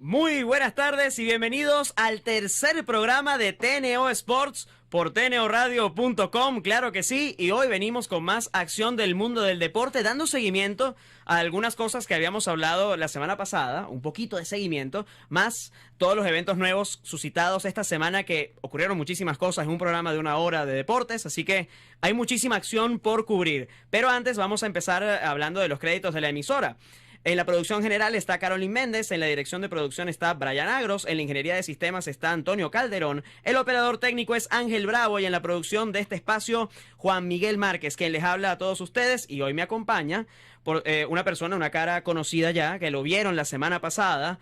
Muy buenas tardes y bienvenidos al tercer programa de TNO Sports por tnoradio.com, claro que sí, y hoy venimos con más acción del mundo del deporte, dando seguimiento a algunas cosas que habíamos hablado la semana pasada, un poquito de seguimiento, más todos los eventos nuevos suscitados esta semana, que ocurrieron muchísimas cosas en un programa de 1 hora de deportes, así que hay muchísima acción por cubrir. Pero antes vamos a empezar hablando de los créditos de la emisora. En la producción general está Carolyn Méndez, en la dirección de producción está Brian Agros, en la ingeniería de sistemas está Antonio Calderón, el operador técnico es Ángel Bravo y en la producción de este espacio Juan Miguel Márquez, quien les habla a todos ustedes y hoy me acompaña por una persona, una cara conocida ya, que lo vieron la semana pasada,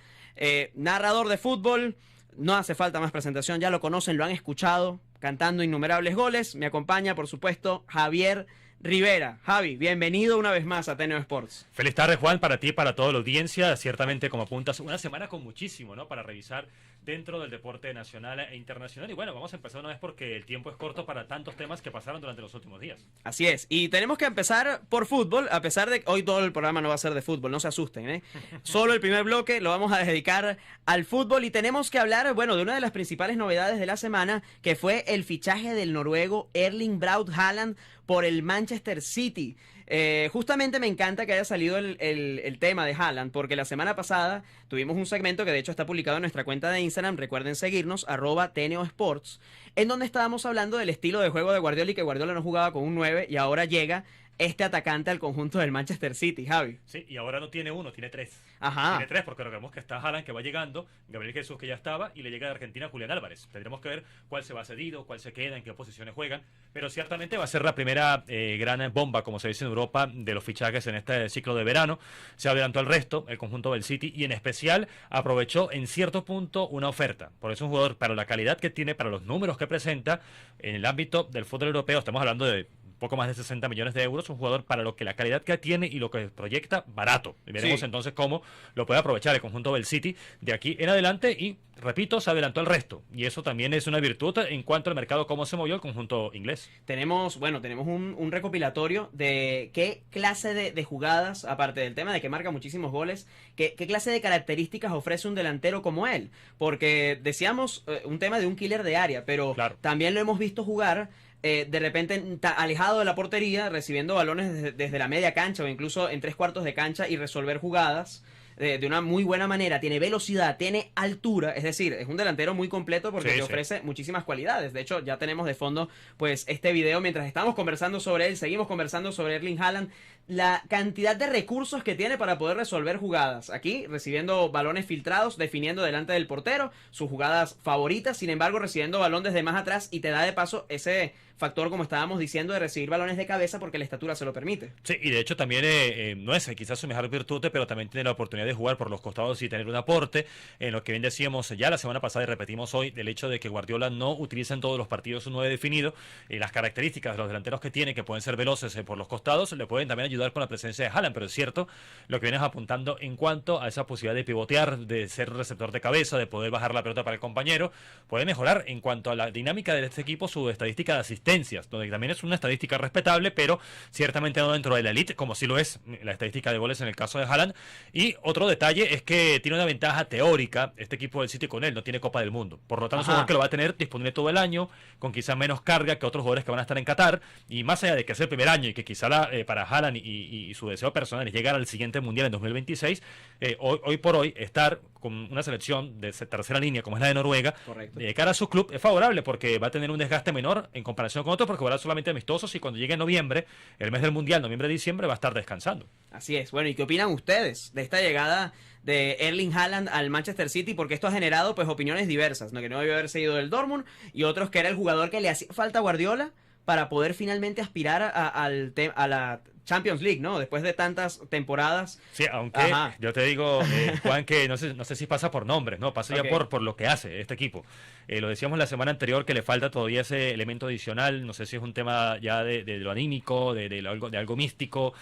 narrador de fútbol, no hace falta más presentación, ya lo conocen, lo han escuchado, cantando innumerables goles. Me acompaña, por supuesto, Javier Rivera. Javi, bienvenido una vez más a TNO Sports. Feliz tarde, Juan, para ti y para toda la audiencia. Ciertamente, como apuntas, una semana con muchísimo, ¿no?, para revisar dentro del deporte nacional e internacional. Y bueno, vamos a empezar una vez porque el tiempo es corto para tantos temas que pasaron durante los últimos días. Así es, y tenemos que empezar por fútbol, a pesar de que hoy todo el programa no va a ser de fútbol, no se asusten, ¿eh? Solo el primer bloque lo vamos a dedicar al fútbol y tenemos que hablar, bueno, de una de las principales novedades de la semana, que fue el fichaje del noruego Erling Braut Haaland por el Manchester City. Justamente me encanta que haya salido el tema de Haaland, porque la semana pasada tuvimos un segmento que de hecho está publicado en nuestra cuenta de Instagram, recuerden seguirnos, @TNO Sports, en donde estábamos hablando del estilo de juego de Guardiola y que Guardiola no jugaba con un 9 y ahora llega este atacante al conjunto del Manchester City, Javi. Sí, y ahora no tiene uno, tiene tres. Ajá. Tiene tres, porque recordemos que está Haaland, que va llegando, Gabriel Jesús, que ya estaba, y le llega de Argentina Julián Álvarez. Tendremos que ver cuál se va cedido, cuál se queda, en qué posiciones juegan, pero ciertamente va a ser la primera gran bomba, como se dice en Europa, de los fichajes en este ciclo de verano. Se adelantó al resto, el conjunto del City, y en especial aprovechó en cierto punto una oferta. Por eso un jugador, para la calidad que tiene, para los números que presenta, en el ámbito del fútbol europeo, estamos hablando de poco más de 60 millones de euros, un jugador para lo que la calidad que tiene y lo que proyecta, barato. Y veremos entonces cómo lo puede aprovechar el conjunto del City de aquí en adelante y, repito, se adelantó al resto. Y eso también es una virtud en cuanto al mercado, cómo se movió el conjunto inglés. Tenemos un recopilatorio de qué clase de jugadas, aparte del tema de que marca muchísimos goles, qué clase de características ofrece un delantero como él. Porque decíamos un tema de un killer de área, pero claro, también lo hemos visto jugar de repente alejado de la portería, recibiendo balones desde la media cancha o incluso en 3/4 de cancha y resolver jugadas de una muy buena manera. Tiene velocidad, tiene altura, es decir, es un delantero muy completo porque te ofrece muchísimas cualidades. De hecho, ya tenemos de fondo pues este video mientras estamos conversando sobre él, seguimos conversando sobre Erling Haaland, la cantidad de recursos que tiene para poder resolver jugadas. Aquí, recibiendo balones filtrados, definiendo delante del portero, sus jugadas favoritas, sin embargo, recibiendo balón desde más atrás y te da de paso ese factor, como estábamos diciendo, de recibir balones de cabeza porque la estatura se lo permite. Sí, y de hecho también no es quizás su mejor virtud, pero también tiene la oportunidad de jugar por los costados y tener un aporte, en lo que bien decíamos ya la semana pasada y repetimos hoy, del hecho de que Guardiola no utiliza en todos los partidos un 9 definido, y las características de los delanteros que tiene, que pueden ser veloces por los costados, le pueden también ayudar con la presencia de Haaland, pero es cierto lo que vienes apuntando en cuanto a esa posibilidad de pivotear, de ser receptor de cabeza, de poder bajar la pelota para el compañero, puede mejorar en cuanto a la dinámica de este equipo su estadística de asistencias, donde también es una estadística respetable, pero ciertamente no dentro de la elite, como sí lo es la estadística de goles en el caso de Haaland. Y otro detalle es que tiene una ventaja teórica este equipo del City con él, no tiene Copa del Mundo, por lo tanto es un jugador que lo va a tener disponible todo el año, con quizá menos carga que otros jugadores que van a estar en Qatar, y más allá de que es el primer año y que quizá para Haaland y su deseo personal es llegar al siguiente Mundial en 2026, hoy por hoy estar con una selección de tercera línea como es la de Noruega, de cara a su club es favorable porque va a tener un desgaste menor en comparación con otros, porque jugará solamente amistosos y cuando llegue noviembre, el mes del Mundial, noviembre-diciembre, va a estar descansando. Así es. Bueno, ¿y qué opinan ustedes de esta llegada de Erling Haaland al Manchester City? Porque esto ha generado pues opiniones diversas, ¿no? Que no debió haberse ido del Dortmund y otros que era el jugador que le hacía falta a Guardiola para poder finalmente aspirar a la Champions League, ¿no? Después de tantas temporadas. Sí, aunque yo te digo, Juan, que no sé si pasa por nombres, ¿no? Pasa ya por lo que hace este equipo. Lo decíamos la semana anterior que le falta todavía ese elemento adicional, no sé si es un tema ya de lo anímico, de algo místico,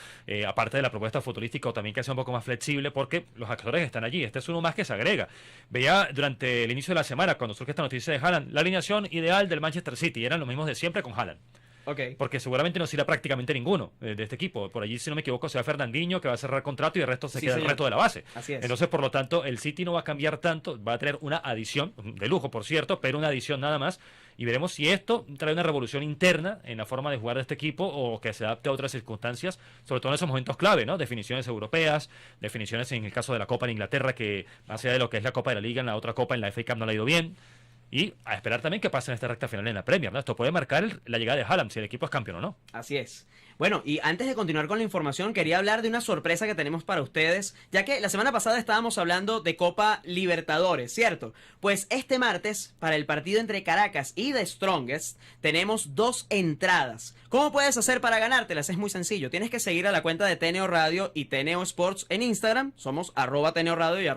aparte de la propuesta futbolística o también que sea un poco más flexible, porque los actores están allí, este es uno más que se agrega. Veía durante el inicio de la semana, cuando surge esta noticia de Haaland, la alineación ideal del Manchester City, eran los mismos de siempre con Haaland. Ok. porque seguramente no se irá prácticamente ninguno de este equipo. Por allí, si no me equivoco, se va Fernandinho, que va a cerrar contrato y el resto se queda el resto de la base. Así es. Entonces, por lo tanto, el City no va a cambiar tanto, va a tener una adición, de lujo, por cierto, pero una adición nada más. Y veremos si esto trae una revolución interna en la forma de jugar de este equipo o que se adapte a otras circunstancias, sobre todo en esos momentos clave, ¿no? Definiciones europeas, definiciones en el caso de la Copa en Inglaterra, que más allá de lo que es la Copa de la Liga, en la otra Copa, en la FA Cup no le ha ido bien. Y a esperar también que pase en esta recta final en la Premier, ¿no? Esto puede marcar la llegada de Haaland, si el equipo es campeón o no. Así es. Bueno, y antes de continuar con la información, quería hablar de una sorpresa que tenemos para ustedes, ya que la semana pasada estábamos hablando de Copa Libertadores, ¿cierto? Pues este martes, para el partido entre Caracas y The Strongest, tenemos 2 entradas. ¿Cómo puedes hacer para ganártelas? Es muy sencillo. Tienes que seguir a la cuenta de TNO Radio y TNO Sports en Instagram. Somos @TNO Radio y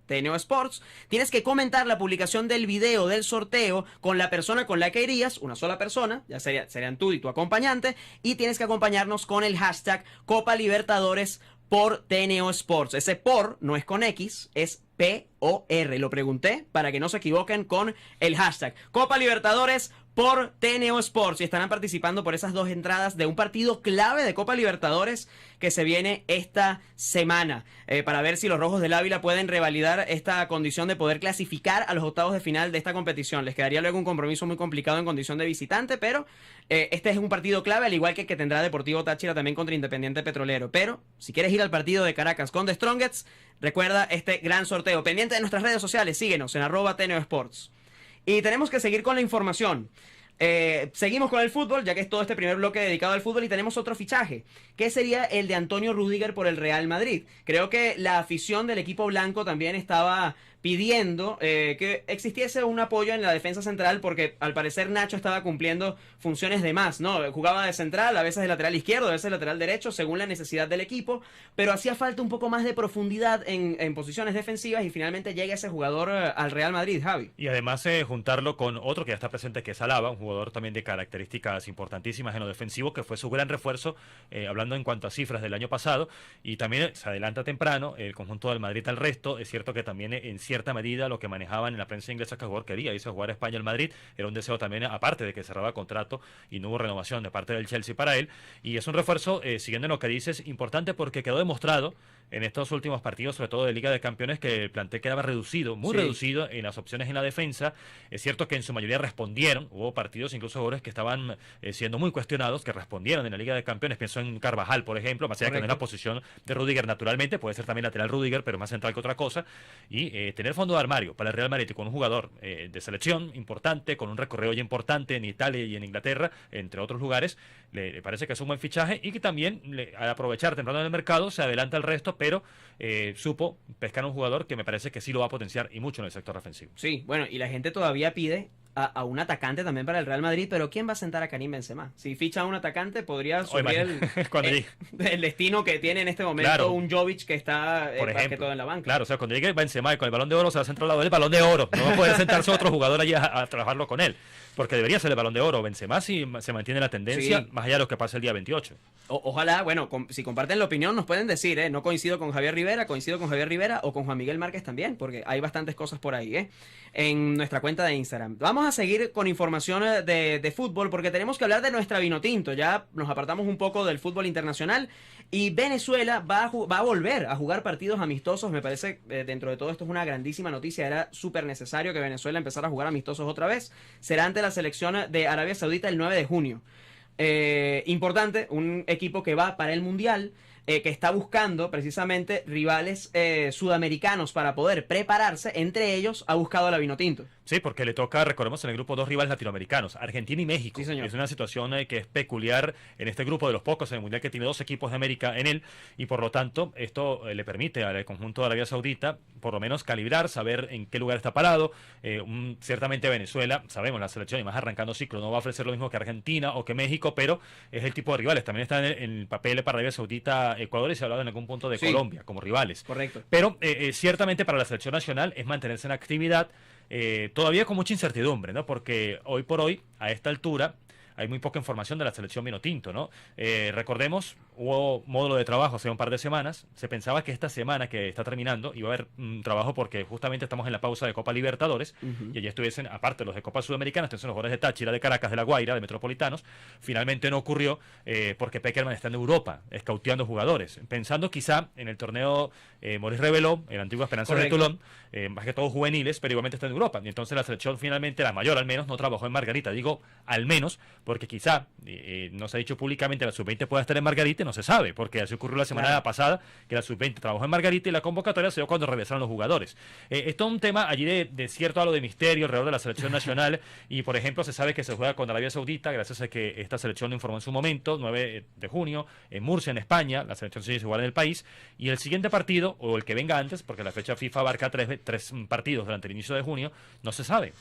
@TNO Sports. Tienes que comentar la publicación del video del sorteo con la persona con la que irías, una sola persona, ya serían tú y tu acompañante, y tienes que acompañarnos con el hashtag Copa Libertadores por TNO Sports. Ese por no es con X, es POR. Lo pregunté para que no se equivoquen con el hashtag Copa Libertadores por TNO Sports, y estarán participando por esas 2 entradas de un partido clave de Copa Libertadores que se viene esta semana, para ver si los Rojos del Ávila pueden revalidar esta condición de poder clasificar a los octavos de final de esta competición. Les quedaría luego un compromiso muy complicado en condición de visitante, pero este es un partido clave, al igual que el que tendrá Deportivo Táchira también contra Independiente Petrolero. Pero si quieres ir al partido de Caracas con The Strongest, recuerda este gran sorteo. Pendiente de nuestras redes sociales, síguenos en @TNO Sports. Y tenemos que seguir con la información. Seguimos con el fútbol, ya que es todo este primer bloque dedicado al fútbol, y tenemos otro fichaje, que sería el de Antonio Rüdiger por el Real Madrid. Creo que la afición del equipo blanco también estaba pidiendo que existiese un apoyo en la defensa central, porque al parecer Nacho estaba cumpliendo funciones de más, ¿no? Jugaba de central, a veces de lateral izquierdo, a veces de lateral derecho, según la necesidad del equipo, pero hacía falta un poco más de profundidad en posiciones defensivas, y finalmente llega ese jugador al Real Madrid, Javi. Y además juntarlo con otro que ya está presente, que es Alaba, un jugador también de características importantísimas en lo defensivo, que fue su gran refuerzo, hablando en cuanto a cifras del año pasado, y también se adelanta temprano el conjunto del Madrid al resto. Es cierto que también en cierta medida lo que manejaban en la prensa inglesa que el jugador quería irse a jugar a España al Madrid, era un deseo también, aparte de que cerraba contrato y no hubo renovación de parte del Chelsea para él, y es un refuerzo, siguiendo en lo que dices, importante, porque quedó demostrado en estos últimos partidos, sobre todo de Liga de Campeones, que el plantel quedaba reducido, muy reducido en las opciones en la defensa. Es cierto que en su mayoría respondieron, hubo partidos, incluso jugadores que estaban siendo muy cuestionados, que respondieron en la Liga de Campeones. Pienso en Carvajal, por ejemplo, más allá que no es la posición de Rüdiger naturalmente, puede ser también lateral Rüdiger, pero más central que otra cosa. Y tener fondo de armario para el Real Madrid con un jugador de selección importante, con un recorrido ya importante en Italia y en Inglaterra, entre otros lugares, le parece que es un buen fichaje, y que también al aprovechar temprano en el mercado se adelanta el resto, pero supo pescar a un jugador que me parece que sí lo va a potenciar, y mucho, en el sector defensivo. Sí, bueno, y la gente todavía pide a un atacante también para el Real Madrid, pero ¿quién va a sentar a Karim Benzema? Si ficha a un atacante, podría sufrir el destino que tiene en este momento, claro, un Jovic que está por ejemplo, todo en la banca. Claro, o sea, cuando llegue Benzema y con el Balón de Oro, se va a centrar al lado del Balón de Oro. No va a poder sentarse otro jugador allí a trabajarlo con él, porque debería ser el Balón de Oro Benzema si se mantiene la tendencia, sí, más allá de lo que pasa el día 28. Ojalá, bueno, si comparten la opinión nos pueden decir, no coincido con Javier Rivera, coincido con Javier Rivera, o con Juan Miguel Márquez también, porque hay bastantes cosas por ahí, en nuestra cuenta de Instagram. Vamos a seguir con información de fútbol, porque tenemos que hablar de nuestra Vinotinto. Ya nos apartamos un poco del fútbol internacional, y Venezuela va a volver a jugar partidos amistosos. Me parece, dentro de todo esto, es una grandísima noticia. Era súper necesario que Venezuela empezara a jugar amistosos otra vez. Será ante la selección de Arabia Saudita el 9 de junio. Importante, un equipo que va para el Mundial, que está buscando precisamente rivales sudamericanos para poder prepararse. Entre ellos ha buscado a la Vinotinto. Sí, porque le toca, recordemos, en el grupo 2 rivales latinoamericanos, Argentina y México. Sí, señor. Es una situación que es peculiar en este grupo, de los pocos en el Mundial que tiene 2 equipos de América en él, y por lo tanto esto le permite al conjunto de Arabia Saudita por lo menos calibrar, saber en qué lugar está parado. Ciertamente Venezuela, sabemos, la selección, y más arrancando ciclo, no va a ofrecer lo mismo que Argentina o que México, pero es el tipo de rivales. También está en el papel para Arabia Saudita Ecuador, y se ha hablado en algún punto de Colombia como rivales. Correcto. Pero ciertamente para la selección nacional es mantenerse en actividad, todavía con mucha incertidumbre, ¿no? Porque hoy por hoy, a esta altura, hay muy poca información de la selección Vinotinto, ¿no? Recordemos, hubo módulo de trabajo hace un par de semanas. Se pensaba que esta semana que está terminando iba a haber trabajo porque justamente estamos en la pausa de Copa Libertadores y allí estuviesen, aparte los de Copa Sudamericana, estuviesen los jugadores de Táchira, de Caracas, de La Guaira, de Metropolitanos. Finalmente no ocurrió porque Pekerman está en Europa, escauteando jugadores. Pensando quizá en el torneo Maurice Reveló, el antiguo Esperanza de Toulon, más que todos juveniles, pero igualmente está en Europa. Y entonces la selección finalmente, la mayor al menos, no trabajó en Margarita. Digo al menos porque quizá, no se ha dicho públicamente, la sub-20 pueda estar en Margarita, no se sabe, porque así ocurrió la semana pasada, que la sub-20 trabajó en Margarita y la convocatoria se dio cuando regresaron los jugadores. Esto es un tema allí de cierto halo de misterio alrededor de la selección nacional, y por ejemplo se sabe que se juega con Arabia Saudita, gracias a que esta selección lo informó en su momento, 9 de junio, en Murcia, en España, la selección se juega en el país, y el siguiente partido, o el que venga antes, porque la fecha FIFA abarca tres partidos durante el inicio de junio, no se sabe.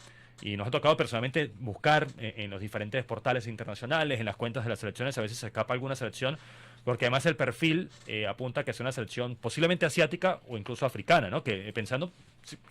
Y nos ha tocado personalmente buscar en los diferentes portales internacionales, en las cuentas de las selecciones, a veces se escapa alguna selección, porque además el perfil apunta a que es una selección posiblemente asiática o incluso africana, ¿no? Que pensando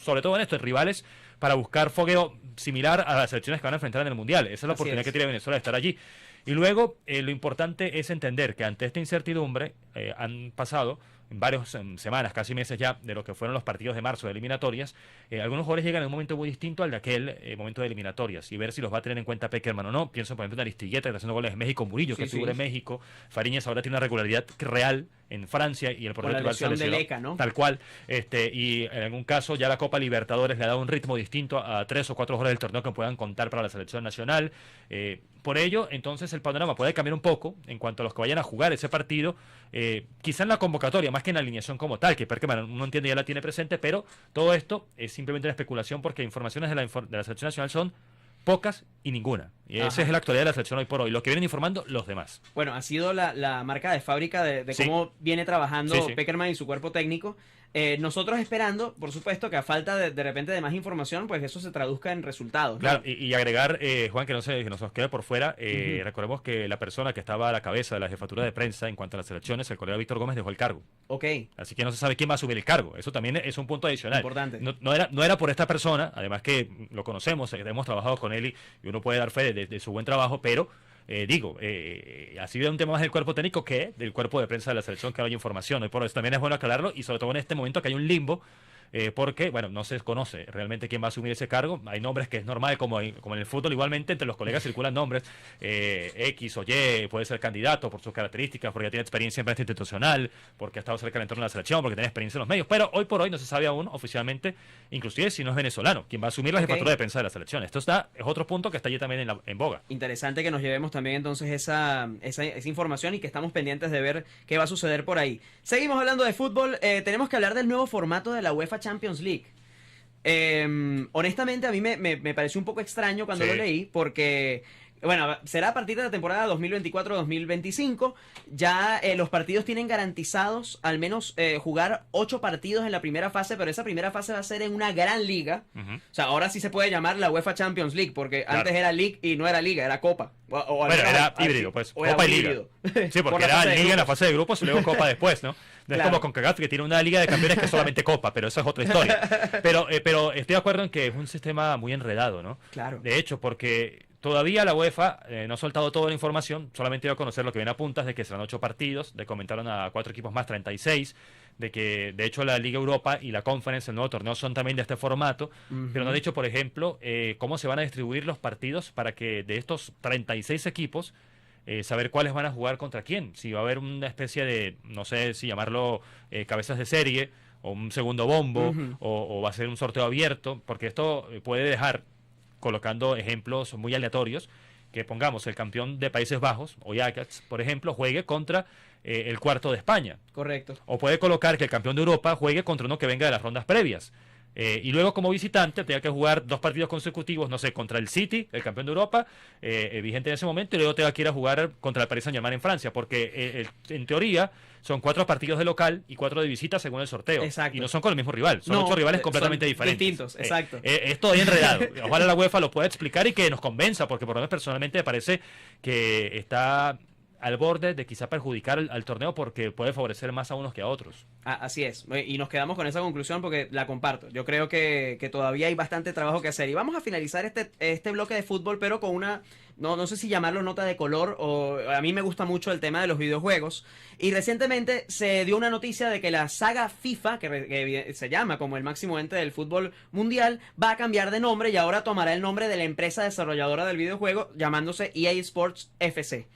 sobre todo en esto, en rivales, para buscar fogueo similar a las selecciones que van a enfrentar en el Mundial. Esa es la oportunidad que tiene Venezuela de estar allí. Y luego, lo importante es entender que ante esta incertidumbre han pasado varias semanas, casi meses ya, de lo que fueron los partidos de marzo de eliminatorias. Algunos jugadores llegan en un momento muy distinto al de aquel momento de eliminatorias, y ver si los va a tener en cuenta Pekerman o no. Pienso, por ejemplo, en Aristigueta, que está haciendo goles en México, Murillo, que figura en México. Fariñas ahora tiene una regularidad real en Francia, y el portero se lesionó, ¿no? Tal cual. Y en algún caso ya la Copa Libertadores le ha dado un ritmo distinto a 3 o 4 jugadores del torneo que puedan contar para la selección nacional. Por ello, entonces, el panorama puede cambiar un poco en cuanto a los que vayan a jugar ese partido, quizá en la convocatoria, más que en la alineación como tal, que Pekerman uno entiende ya la tiene presente, pero todo esto es simplemente una especulación, porque informaciones de la selección nacional son pocas y ninguna. Y esa es la actualidad de la selección hoy por hoy. Lo que vienen informando los demás. Bueno, ha sido la marca de fábrica de cómo viene trabajando Pekerman y su cuerpo técnico. Nosotros esperando, por supuesto, que a falta de repente de más información, pues eso se traduzca en resultados, ¿no? Claro, y agregar, Juan, que no se nos quede por fuera, recordemos que la persona que estaba a la cabeza de la jefatura de prensa en cuanto a las selecciones, el colega Víctor Gómez, dejó el cargo. Ok. Así que no se sabe quién va a subir el cargo. Eso también es un punto adicional. Importante. No era por esta persona, además que lo conocemos, hemos trabajado con él y uno puede dar fe de su buen trabajo, pero ha sido un tema más del cuerpo técnico que del cuerpo de prensa de la selección, que no hay información. Y por eso también es bueno aclararlo, y sobre todo en este momento que hay un limbo, porque, bueno, no se desconoce realmente quién va a asumir ese cargo. Hay nombres que es normal, como en el fútbol, igualmente entre los colegas circulan nombres, X o Y, puede ser candidato por sus características, porque ya tiene experiencia en prensa institucional, porque ha estado cerca del entorno de la selección, porque tiene experiencia en los medios, pero hoy por hoy no se sabe aún oficialmente, inclusive si no es venezolano, quién va a asumir la jefatura de prensa de la selección. Esto es otro punto que está allí también en boga. Interesante que nos llevemos también entonces esa información, y que estamos pendientes de ver qué va a suceder por ahí. Seguimos hablando de fútbol. Tenemos que hablar del nuevo formato de la UEFA Champions League. Honestamente, a mí me pareció un poco extraño cuando lo leí, porque, bueno, será a partir de la temporada 2024-2025. Ya los partidos tienen garantizados al menos jugar 8 partidos en la primera fase, pero esa primera fase va a ser en una gran liga. O sea, ahora sí se puede llamar la UEFA Champions League, porque antes era League y no era liga, era Copa. Bueno, era híbrido, pues, Copa y Liga. Sí, porque era Liga en la fase de grupos y luego Copa después, ¿no? No es como CONCACAF, que tiene una Liga de Campeones que es solamente Copa, pero eso es otra historia. Pero estoy de acuerdo en que es un sistema muy enredado, ¿no? Claro. De hecho, porque todavía la UEFA no ha soltado toda la información, solamente dio a conocer lo que viene a puntas, de que serán 8 partidos, de comentaron a 4 equipos más 36, de que de hecho la Liga Europa y la Conference, el nuevo torneo, son también de este formato, pero no ha dicho, por ejemplo, cómo se van a distribuir los partidos para que de estos 36 equipos, saber cuáles van a jugar contra quién. Si va a haber una especie de, no sé si llamarlo cabezas de serie, o un segundo bombo, o va a ser un sorteo abierto, porque esto puede dejar, colocando ejemplos muy aleatorios, que pongamos el campeón de Países Bajos, o Ajax, por ejemplo, juegue contra el cuarto de España. Correcto. O puede colocar que el campeón de Europa juegue contra uno que venga de las rondas previas. Y luego, como visitante, tenga que jugar 2 partidos consecutivos, no sé, contra el City, el campeón de Europa, vigente en ese momento, y luego tenga que ir a jugar contra el Paris Saint-Germain en Francia, porque en teoría son 4 partidos de local y 4 de visita según el sorteo. Exacto. Y no son con el mismo rival, son 8 rivales completamente diferentes. Distintos, exacto. Es todo enredado. Ojalá la UEFA lo pueda explicar y que nos convenza, porque por lo menos personalmente me parece que está al borde de quizá perjudicar al torneo porque puede favorecer más a unos que a otros. Así es, y nos quedamos con esa conclusión porque la comparto. Yo creo que todavía hay bastante trabajo que hacer. Y vamos a finalizar este bloque de fútbol, pero con una, no sé si llamarlo nota de color, o a mí me gusta mucho el tema de los videojuegos. Y recientemente se dio una noticia de que la saga FIFA, que se llama como el máximo ente del fútbol mundial, va a cambiar de nombre y ahora tomará el nombre de la empresa desarrolladora del videojuego, llamándose EA Sports FC.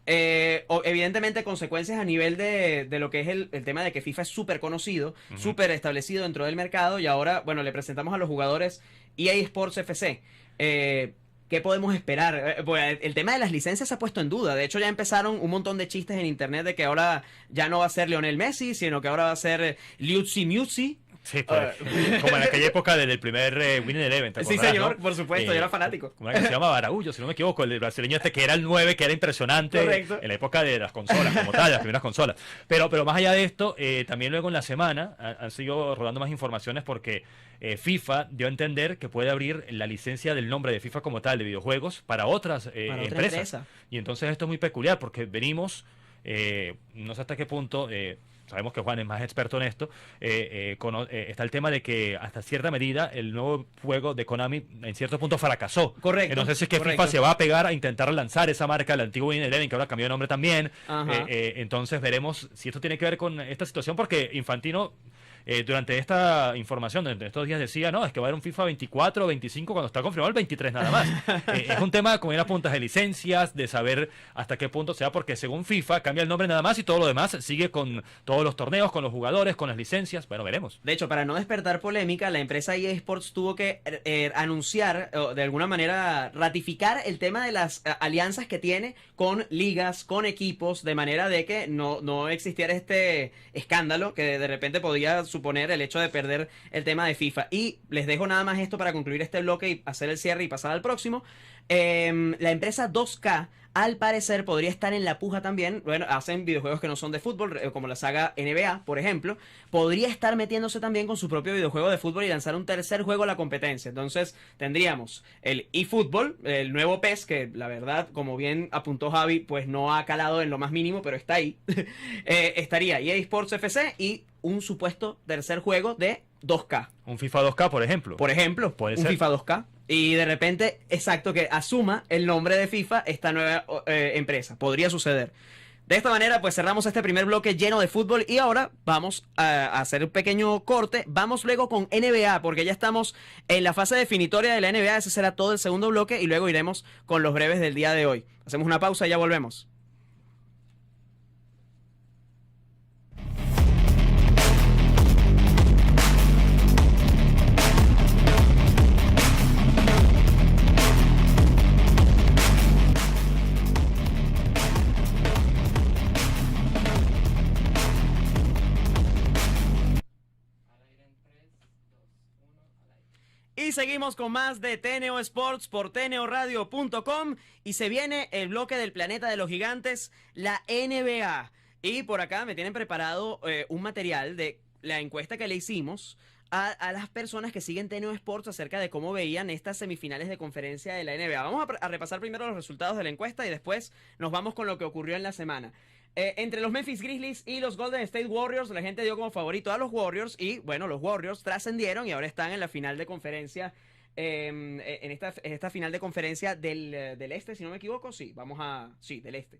Evidentemente consecuencias a nivel de lo que es el tema de que FIFA es súper conocido, súper establecido dentro del mercado, y ahora, bueno, le presentamos a los jugadores EA Sports FC. ¿Qué podemos esperar? Pues el tema de las licencias se ha puesto en duda. De hecho, ya empezaron un montón de chistes en internet de que ahora ya no va a ser Lionel Messi, sino que ahora va a ser Liuzzi Muzzi. Sí, pues, como en aquella época del primer Winning Eleven, ¿te acordás, sí, señor, ¿no? por supuesto, yo era fanático. ¿Cómo era que se llama? Baraullo, si no me equivoco, el brasileño este que era el 9, que era impresionante. Correcto. En la época de las consolas, como tal, las primeras consolas. Pero más allá de esto, también luego en la semana han seguido rodando más informaciones porque FIFA dio a entender que puede abrir la licencia del nombre de FIFA como tal, de videojuegos, para otras empresas. Y entonces esto es muy peculiar porque venimos, no sé hasta qué punto... sabemos que Juan es más experto en esto, está el tema de que hasta cierta medida el nuevo juego de Konami en cierto punto fracasó. Correcto. No sé si es que FIFA se va a pegar a intentar lanzar esa marca, el antiguo Winning Eleven, que ahora cambió de nombre también. Entonces veremos si esto tiene que ver con esta situación, porque Infantino... durante esta información, durante estos días decía, no, es que va a haber un FIFA 24 o 25 cuando está confirmado el 23 nada más. Es un tema como ir a puntas de licencias, de saber hasta qué punto sea, porque según FIFA cambia el nombre nada más y todo lo demás sigue con todos los torneos, con los jugadores, con las licencias. Bueno, veremos. De hecho, para no despertar polémica, la empresa EA Sports tuvo que anunciar, o de alguna manera ratificar el tema de las alianzas que tiene con ligas, con equipos, de manera de que no existiera este escándalo que de repente podía suponer el hecho de perder el tema de FIFA. Y les dejo nada más esto para concluir este bloque y hacer el cierre y pasar al próximo. La empresa 2K al parecer podría estar en la puja también. Bueno, hacen videojuegos que no son de fútbol, como la saga NBA, por ejemplo. Podría estar metiéndose también con su propio videojuego de fútbol y lanzar un tercer juego a la competencia. Entonces tendríamos el eFootball, el nuevo PES, que la verdad, como bien apuntó Javi, pues no ha calado en lo más mínimo, pero está ahí. Estaría EA Sports FC y un supuesto tercer juego de 2K. Un FIFA 2K, por ejemplo. Por ejemplo, puede un ser. FIFA 2K. Y de repente, exacto, que asuma el nombre de FIFA esta nueva empresa. Podría suceder. De esta manera, pues cerramos este primer bloque lleno de fútbol y ahora vamos a hacer un pequeño corte. Vamos luego con NBA, porque ya estamos en la fase definitoria de la NBA. Ese será todo el segundo bloque y luego iremos con los breves del día de hoy. Hacemos una pausa y ya volvemos. Y seguimos con más de TNO Sports por tnoradio.com y se viene el bloque del planeta de los gigantes, la NBA. Y por acá me tienen preparado un material de la encuesta que le hicimos a las personas que siguen TNO Sports acerca de cómo veían estas semifinales de conferencia de la NBA. Vamos a repasar primero los resultados de la encuesta y después nos vamos con lo que ocurrió en la semana. Entre los Memphis Grizzlies y los Golden State Warriors, la gente dio como favorito a los Warriors y, bueno, los Warriors trascendieron y ahora están en la final de conferencia, en esta final de conferencia del este, si no me equivoco, sí, del este.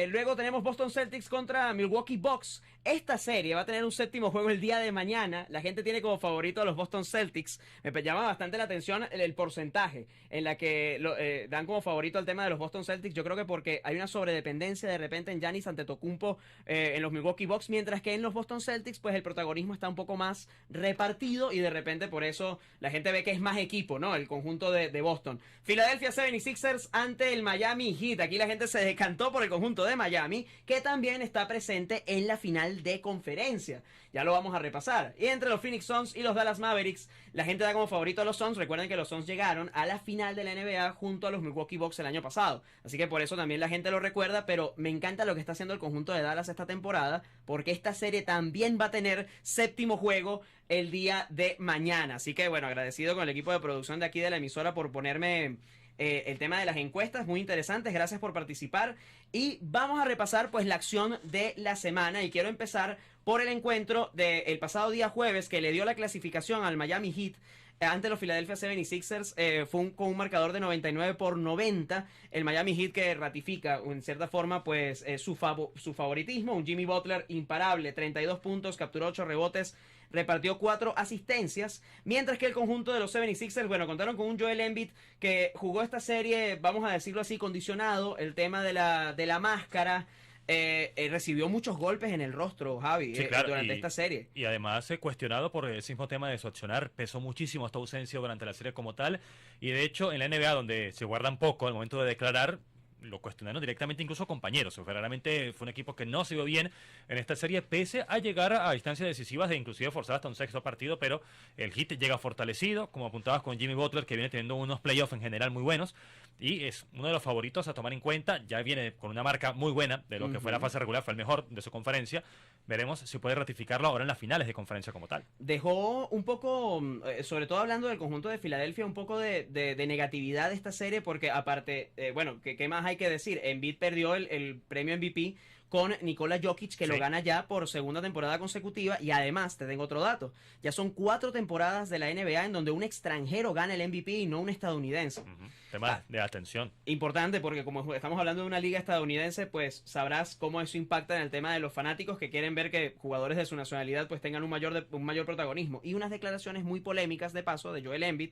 Luego tenemos Boston Celtics contra Milwaukee Bucks. Esta serie va a tener un séptimo juego el día de mañana. La gente tiene como favorito a los Boston Celtics. Me llama bastante la atención el porcentaje en la que dan como favorito al tema de los Boston Celtics. Yo creo que porque hay una sobredependencia de repente en Giannis Antetokounmpo en los Milwaukee Bucks, mientras que en los Boston Celtics pues el protagonismo está un poco más repartido y de repente por eso la gente ve que es más equipo, ¿no? El conjunto de Boston. Philadelphia 76ers ante el Miami Heat. Aquí la gente se decantó por el conjunto de Miami, que también está presente en la final de conferencia. Ya lo vamos a repasar. Y entre los Phoenix Suns y los Dallas Mavericks, la gente da como favorito a los Suns. Recuerden que los Suns llegaron a la final de la NBA junto a los Milwaukee Bucks el año pasado. Así que por eso también la gente lo recuerda, pero me encanta lo que está haciendo el conjunto de Dallas esta temporada, porque esta serie también va a tener séptimo juego el día de mañana. Así que bueno, agradecido con el equipo de producción de aquí de la emisora por ponerme el tema de las encuestas, muy interesantes, gracias por participar. Y vamos a repasar pues la acción de la semana y quiero empezar por el encuentro del pasado día jueves que le dio la clasificación al Miami Heat ante los Philadelphia 76ers. Fue con un marcador de 99-90. El Miami Heat que ratifica en cierta forma pues su favoritismo. Un Jimmy Butler imparable, 32 puntos, capturó 8 rebotes, repartió 4 asistencias, mientras que el conjunto de los 76ers, bueno, contaron con un Joel Embiid que jugó esta serie, vamos a decirlo así, condicionado. El tema de la máscara, recibió muchos golpes en el rostro, Javi, Sí, claro, durante esta serie. Y además cuestionado por ese mismo tema de su accionar. Pesó muchísimo esta ausencia durante la serie como tal. Y de hecho, en la NBA, donde se guardan poco al momento de declarar, lo cuestionaron directamente incluso compañeros. Verdaderamente fue un equipo que no se vio bien en esta serie, pese a llegar a instancias decisivas de inclusive forzar hasta un sexto partido, pero el Heat llega fortalecido, como apuntabas, con Jimmy Butler, que viene teniendo unos playoffs en general muy buenos, y es uno de los favoritos a tomar en cuenta. Ya viene con una marca muy buena de lo que fue la fase regular, fue el mejor de su conferencia. Veremos si puede ratificarlo ahora en las finales de conferencia como tal. Dejó un poco, sobre todo hablando del conjunto de Filadelfia, un poco de negatividad de esta serie, porque aparte, bueno, ¿qué más hay que decir? Embiid perdió el premio MVP con Nikola Jokic, que lo gana ya por segunda temporada consecutiva. Y además, te tengo otro dato, ya son 4 temporadas de la NBA en donde un extranjero gana el MVP y no un estadounidense. Tema de atención. Importante, porque como estamos hablando de una liga estadounidense, pues sabrás cómo eso impacta en el tema de los fanáticos que quieren ver que jugadores de su nacionalidad pues tengan un mayor protagonismo. Y unas declaraciones muy polémicas de paso de Joel Embiid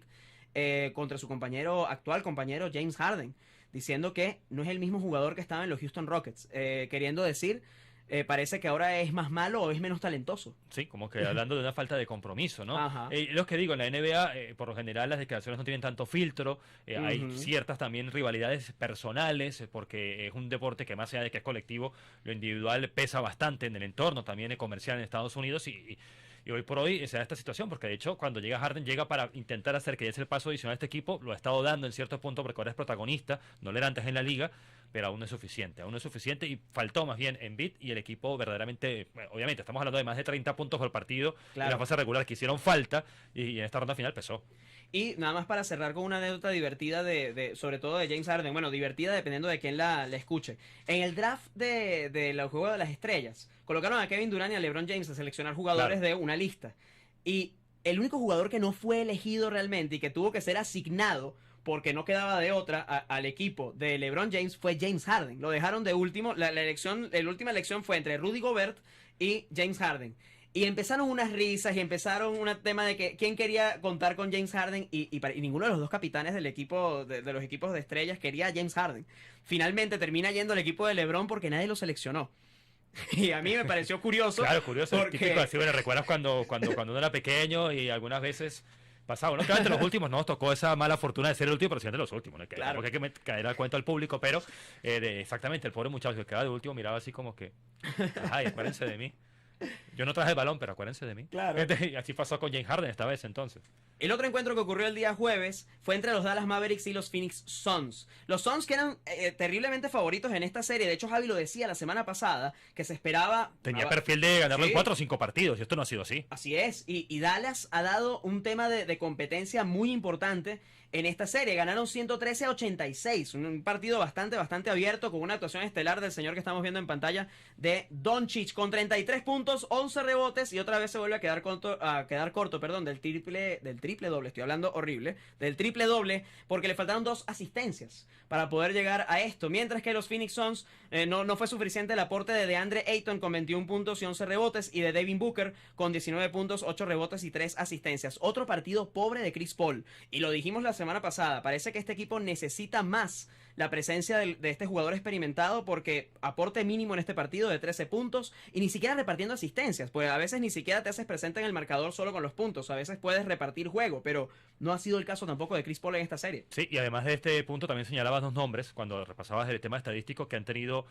contra su actual compañero James Harden, diciendo que no es el mismo jugador que estaba en los Houston Rockets, queriendo decir, parece que ahora es más malo o es menos talentoso. Sí, como que hablando de una falta de compromiso, ¿no? Ajá. Lo que digo, en la NBA, por lo general, las declaraciones no tienen tanto filtro. Hay ciertas también rivalidades personales, porque es un deporte que más allá de que es colectivo, lo individual pesa bastante en el entorno, también es comercial en Estados Unidos, y hoy por hoy se da esta situación, porque de hecho cuando llega Harden, llega para intentar hacer que es el paso adicional a este equipo. Lo ha estado dando en cierto punto porque ahora es protagonista, no lo era antes en la liga, pero aún no es suficiente, y faltó más bien Embiid y el equipo verdaderamente. Bueno, obviamente estamos hablando de más de 30 puntos por partido, claro, en la fase regular, que hicieron falta, y en esta ronda final pesó. Y nada más para cerrar con una anécdota divertida sobre todo de James Harden, bueno, divertida dependiendo de quién la escuche. En el draft de los Juegos de las Estrellas, colocaron a Kevin Durant y a LeBron James a seleccionar jugadores de una lista. Y el único jugador que no fue elegido realmente y que tuvo que ser asignado porque no quedaba de otra al equipo de LeBron James fue James Harden. Lo dejaron de último. La última elección fue entre Rudy Gobert y James Harden. Y empezaron unas risas y empezaron un tema de que quién quería contar con James Harden, y ninguno de los dos capitanes del equipo de los equipos de estrellas quería a James Harden. Finalmente termina yendo el equipo de LeBron porque nadie lo seleccionó. Y a mí me pareció curioso. Claro, curioso. Porque... típico así, bueno, ¿recuerdas cuando uno era pequeño y algunas veces pasaba? ¿No? Claramente los últimos nos tocó esa mala fortuna de ser el último, pero siempre los últimos, ¿no? Claro. Porque hay que caer al cuento al público, pero exactamente, el pobre muchacho que quedaba de último miraba así como que, ay, acuérdense de mí. Yo no traje el balón, pero acuérdense de mí. Claro. Y así pasó con James Harden esta vez entonces. El otro encuentro que ocurrió el día jueves fue entre los Dallas Mavericks y los Phoenix Suns. Los Suns que eran terriblemente favoritos en esta serie. De hecho, Javi lo decía la semana pasada, que se esperaba... Tenía perfil de ganarlo en 4 o 5 partidos, y esto no ha sido así. Así es, y Dallas ha dado un tema de competencia muy importante en esta serie. Ganaron 113-86, un partido bastante abierto, con una actuación estelar del señor que estamos viendo en pantalla, de Doncic, con 33 puntos, 11 rebotes, y otra vez se vuelve a quedar corto, del triple doble, estoy hablando horrible, del triple doble, porque le faltaron 2 asistencias para poder llegar a esto, mientras que los Phoenix Suns no fue suficiente el aporte de DeAndre Ayton con 21 puntos y 11 rebotes, y de Devin Booker con 19 puntos, 8 rebotes y 3 asistencias. Otro partido pobre de Chris Paul, y lo dijimos la semana pasada, parece que este equipo necesita más la presencia de este jugador experimentado, porque aporte mínimo en este partido de 13 puntos y ni siquiera repartiendo asistencias, pues a veces ni siquiera te haces presente en el marcador solo con los puntos, a veces puedes repartir juego, pero no ha sido el caso tampoco de Chris Paul en esta serie. Sí, y además de este punto también señalabas 2 nombres cuando repasabas el tema estadístico que han tenido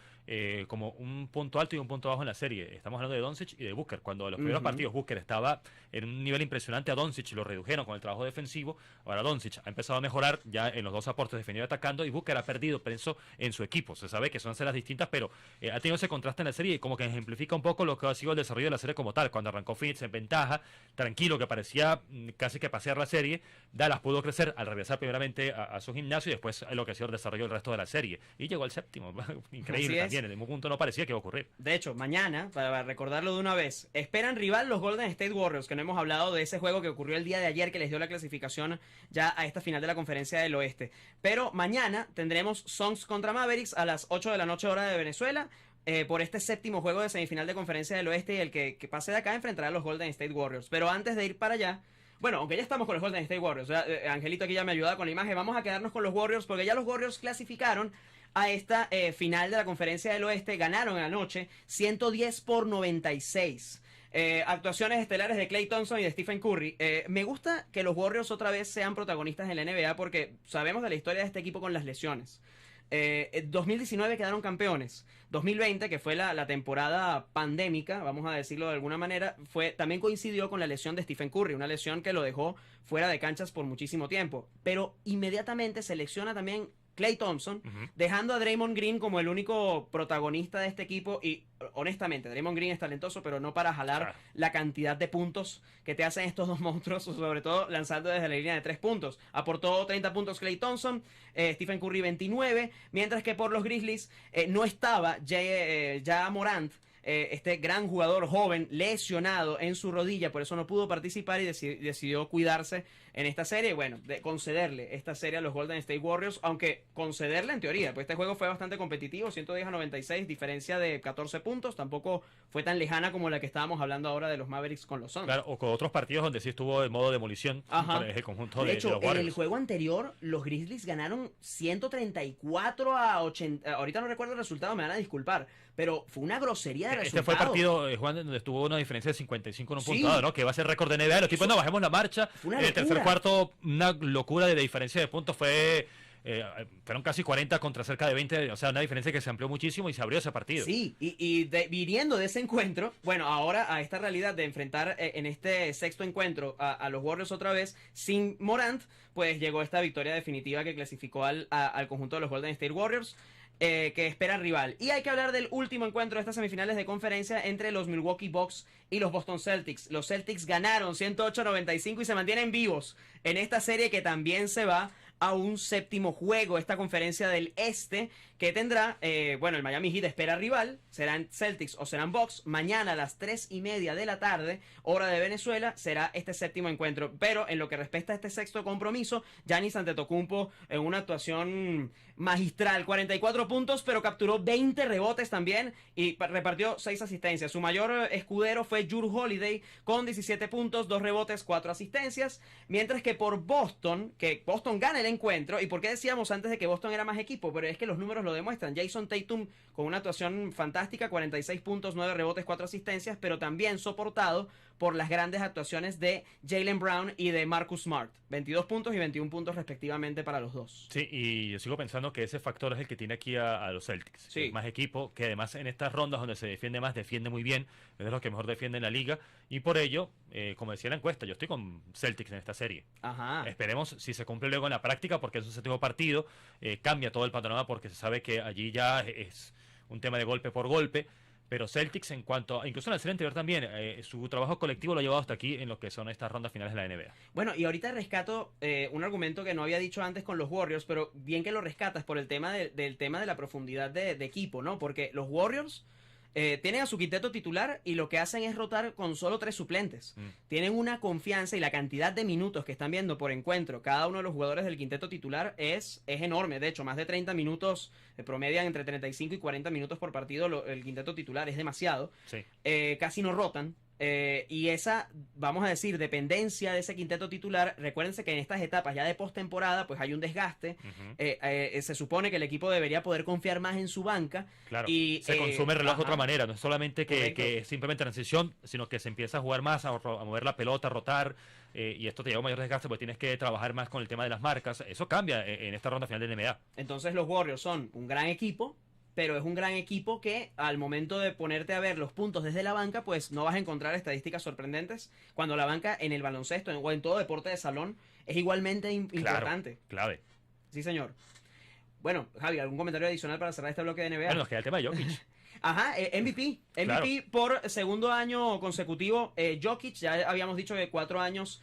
como un punto alto y un punto bajo en la serie. Estamos hablando de Doncic y de Booker. Cuando en los primeros partidos Booker estaba en un nivel impresionante, a Doncic lo redujeron con el trabajo defensivo. Ahora Doncic ha empezado a mejorar ya en los 2 aportes defendiendo y atacando, y Booker ha perdido peso en su equipo. Se sabe que son ceras distintas, pero ha tenido ese contraste en la serie y como que ejemplifica un poco lo que ha sido el desarrollo de la serie como tal. Cuando arrancó Phoenix en ventaja, tranquilo, que parecía casi que pasear la serie, Dallas pudo crecer al regresar primeramente a su gimnasio y después lo que ha sido el desarrollo del resto de la serie. Y llegó al séptimo. Increíble también. En ningún punto no parecía que iba a ocurrir. De hecho, mañana, para recordarlo de una vez, esperan rival los Golden State Warriors, que no hemos hablado de ese juego que ocurrió el día de ayer, que les dio la clasificación ya a esta final de la Conferencia del Oeste. Pero mañana tendremos Suns contra Mavericks a las 8 de la noche hora de Venezuela. Por este séptimo juego de semifinal de Conferencia del Oeste, y el que pase de acá enfrentará a los Golden State Warriors. Pero antes de ir para allá, bueno, aunque ya estamos con los Golden State Warriors, Angelito aquí ya me ayuda con la imagen, vamos a quedarnos con los Warriors porque ya los Warriors clasificaron a esta final de la Conferencia del Oeste, ganaron anoche 110-96. Actuaciones estelares de Klay Thompson y de Stephen Curry. Me gusta que los Warriors otra vez sean protagonistas en la NBA porque sabemos de la historia de este equipo con las lesiones. 2019 quedaron campeones. 2020, que fue la temporada pandémica, vamos a decirlo de alguna manera, también coincidió con la lesión de Stephen Curry, una lesión que lo dejó fuera de canchas por muchísimo tiempo. Pero inmediatamente se lesiona también Klay Thompson, dejando a Draymond Green como el único protagonista de este equipo. Y honestamente, Draymond Green es talentoso, pero no para jalar la cantidad de puntos que te hacen estos dos monstruos, sobre todo lanzando desde la línea de 3 puntos. Aportó 30 puntos Klay Thompson, Stephen Curry 29, mientras que por los Grizzlies no estaba ya Morant, este gran jugador joven lesionado en su rodilla, por eso no pudo participar y decidió cuidarse en esta serie. Bueno, de concederle esta serie a los Golden State Warriors, aunque concederle en teoría, pues este juego fue bastante competitivo, 110-96, diferencia de 14 puntos, tampoco fue tan lejana como la que estábamos hablando ahora de los Mavericks con los Suns. Claro, o con otros partidos donde sí estuvo en modo demolición. Con el conjunto de hecho, los Warriors. En el juego anterior, los Grizzlies ganaron 134-80. Ahorita no recuerdo el resultado, me van a disculpar, pero fue una grosería de resultado. Este fue el partido, Juan, donde estuvo una diferencia de 55 en un punto dado, ¿no? Que va a ser récord de NBA. Los equipos, no, bajemos la marcha. En el tercer cuarto, una locura de diferencia de puntos. Fueron casi 40 contra cerca de 20. O sea, una diferencia que se amplió muchísimo y se abrió ese partido. Sí, viniendo de ese encuentro, bueno, ahora a esta realidad de enfrentar en este sexto encuentro a los Warriors otra vez, sin Morant, pues llegó esta victoria definitiva que clasificó al conjunto de los Golden State Warriors. Que espera rival. Y hay que hablar del último encuentro de estas semifinales de conferencia entre los Milwaukee Bucks y los Boston Celtics. Los Celtics ganaron 108-95 y se mantienen vivos en esta serie que también se va a un séptimo juego, esta conferencia del Este, que tendrá, el Miami Heat espera rival, serán Celtics o serán Bucks. Mañana a las 3:30 de la tarde, hora de Venezuela, será este séptimo encuentro. Pero en lo que respecta a este sexto compromiso, Giannis Antetokounmpo en una actuación magistral, 44 puntos, pero capturó 20 rebotes también y repartió 6 asistencias. Su mayor escudero fue Jrue Holiday con 17 puntos, 2 rebotes, 4 asistencias, mientras que por Boston, que Boston gana el encuentro. ¿Y por qué decíamos antes de que Boston era más equipo? Pero es que los números lo demuestran. Jason Tatum con una actuación fantástica, 46 puntos, 9 rebotes, 4 asistencias, pero también soportado por las grandes actuaciones de Jaylen Brown y de Marcus Smart. 22 puntos y 21 puntos respectivamente para los dos. Sí, y yo sigo pensando que ese factor es el que tiene aquí a los Celtics. Sí. Es más equipo, que además en estas rondas donde se defiende más, defiende muy bien. Es de los que mejor defiende en la liga. Y por ello, como decía la encuesta, yo estoy con Celtics en esta serie. Ajá. Esperemos si se cumple luego en la práctica, porque es un séptimo partido. Cambia todo el panorama porque se sabe que allí ya es un tema de golpe por golpe. Pero Celtics, en cuanto, incluso en la serie anterior también, su trabajo colectivo lo ha llevado hasta aquí en lo que son estas rondas finales de la NBA. Bueno, y ahorita rescato un argumento que no había dicho antes con los Warriors, pero bien que lo rescatas por el tema del tema de la profundidad de equipo, ¿no? Porque los Warriors tienen a su quinteto titular y lo que hacen es rotar con solo 3 suplentes. Tienen una confianza y la cantidad de minutos que están viendo por encuentro cada uno de los jugadores del quinteto titular es enorme. De hecho, más de 30 minutos, promedian entre 35 y 40 minutos por partido el quinteto titular. Es demasiado. Sí. Casi no rotan. Y esa, vamos a decir, dependencia de ese quinteto titular, recuérdense que en estas etapas ya de postemporada pues hay un desgaste. Se supone que el equipo debería poder confiar más en su banca. Claro, y se consume el reloj de otra manera, no es solamente que es simplemente transición, sino que se empieza a jugar más, a mover la pelota, a rotar, y esto te lleva a un mayor desgaste porque tienes que trabajar más con el tema de las marcas. Eso cambia en esta ronda final de NBA. Entonces los Warriors son un gran equipo, pero es un gran equipo que al momento de ponerte a ver los puntos desde la banca, pues no vas a encontrar estadísticas sorprendentes, cuando la banca en el baloncesto o en todo deporte de salón es igualmente importante. Clave. Sí, señor. Bueno, Javi, ¿algún comentario adicional para cerrar este bloque de NBA? Bueno, nos queda el tema de Jokic. Ajá, MVP Claro. por segundo año consecutivo. Jokic, ya habíamos dicho que 4 años,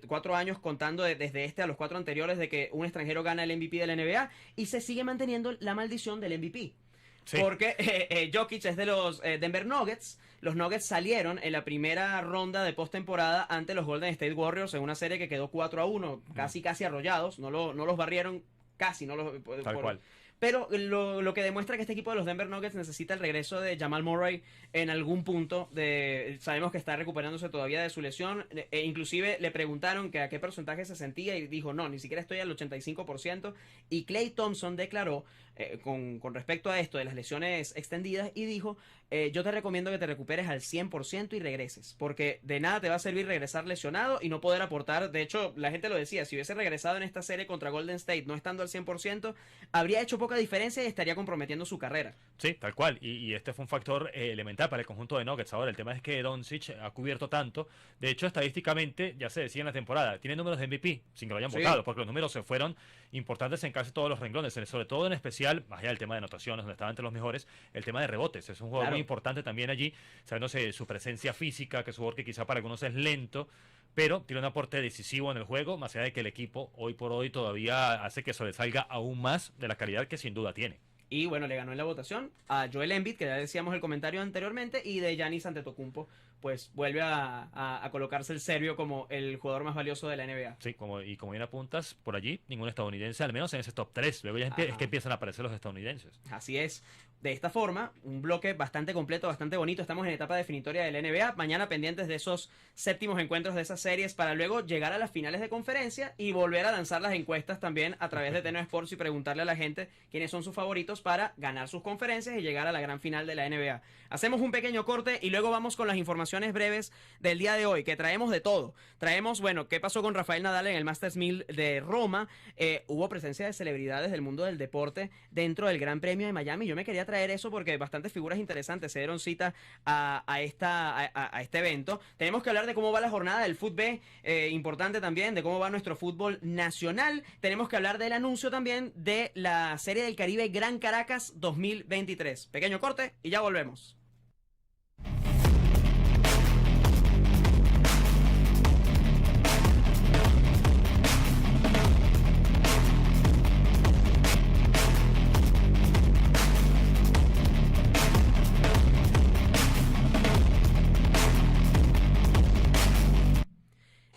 4 años contando desde este a los 4 anteriores de que un extranjero gana el MVP de la NBA y se sigue manteniendo la maldición del MVP. Sí. Porque Jokic es de los Denver Nuggets. Los Nuggets salieron en la primera ronda de postemporada ante los Golden State Warriors en una serie que quedó 4-1, casi arrollados. No los barrieron casi, no los, Tal cual. pero lo que demuestra que este equipo de los Denver Nuggets necesita el regreso de Jamal Murray en algún punto. Sabemos que está recuperándose todavía de su lesión. Inclusive le preguntaron que a qué porcentaje se sentía y dijo, no, ni siquiera estoy al 85%. Y Klay Thompson declaró con respecto a esto de las lesiones extendidas y dijo, yo te recomiendo que te recuperes al 100% y regreses. Porque de nada te va a servir regresar lesionado y no poder aportar. De hecho, la gente lo decía, si hubiese regresado en esta serie contra Golden State no estando al 100%, habría hecho poca diferencia y estaría comprometiendo su carrera. Sí, tal cual. Y este fue un factor elemental para el conjunto de Nuggets. Ahora, el tema es que Doncic ha cubierto tanto. De hecho, estadísticamente, ya se decía en la temporada, tiene números de MVP, sin que lo hayan votado, porque los números se fueron importantes en casi todos los renglones. Sobre todo en especial, más allá del tema de anotaciones, donde estaba entre los mejores, el tema de rebotes. Es un jugador muy importante también allí, sabiéndose su presencia física, que es un jugador que quizá para algunos es lento, pero tiene un aporte decisivo en el juego, más allá de que el equipo hoy por hoy todavía hace que sobresalga aún más de la calidad que sin duda tiene. Y bueno, le ganó en la votación a Joel Embiid, que ya decíamos el comentario anteriormente, y de Giannis Antetokounmpo, pues vuelve a colocarse el serbio como el jugador más valioso de la NBA. Sí, como bien apuntas, por allí ningún estadounidense, al menos en ese top 3. Luego ya es que empiezan a aparecer los estadounidenses. Así es. De esta forma, un bloque bastante completo, bastante bonito. Estamos en etapa definitoria de la NBA. Mañana pendientes de esos séptimos encuentros de esas series para luego llegar a las finales de conferencia y volver a lanzar las encuestas también a través de TNO Sports y preguntarle a la gente quiénes son sus favoritos para ganar sus conferencias y llegar a la gran final de la NBA. Hacemos un pequeño corte y luego vamos con las informaciones breves del día de hoy, que traemos de todo. Traemos, bueno, qué pasó con Rafael Nadal en el Masters 1000 de Roma. Hubo presencia de celebridades del mundo del deporte dentro del Gran Premio de Miami. Yo me quería traer eso porque bastantes figuras interesantes se dieron cita a este evento. Tenemos que hablar de cómo va la jornada del fútbol, importante también, de cómo va nuestro fútbol nacional. Tenemos que hablar del anuncio también de la Serie del Caribe Gran Caracas 2023. Pequeño corte y ya volvemos.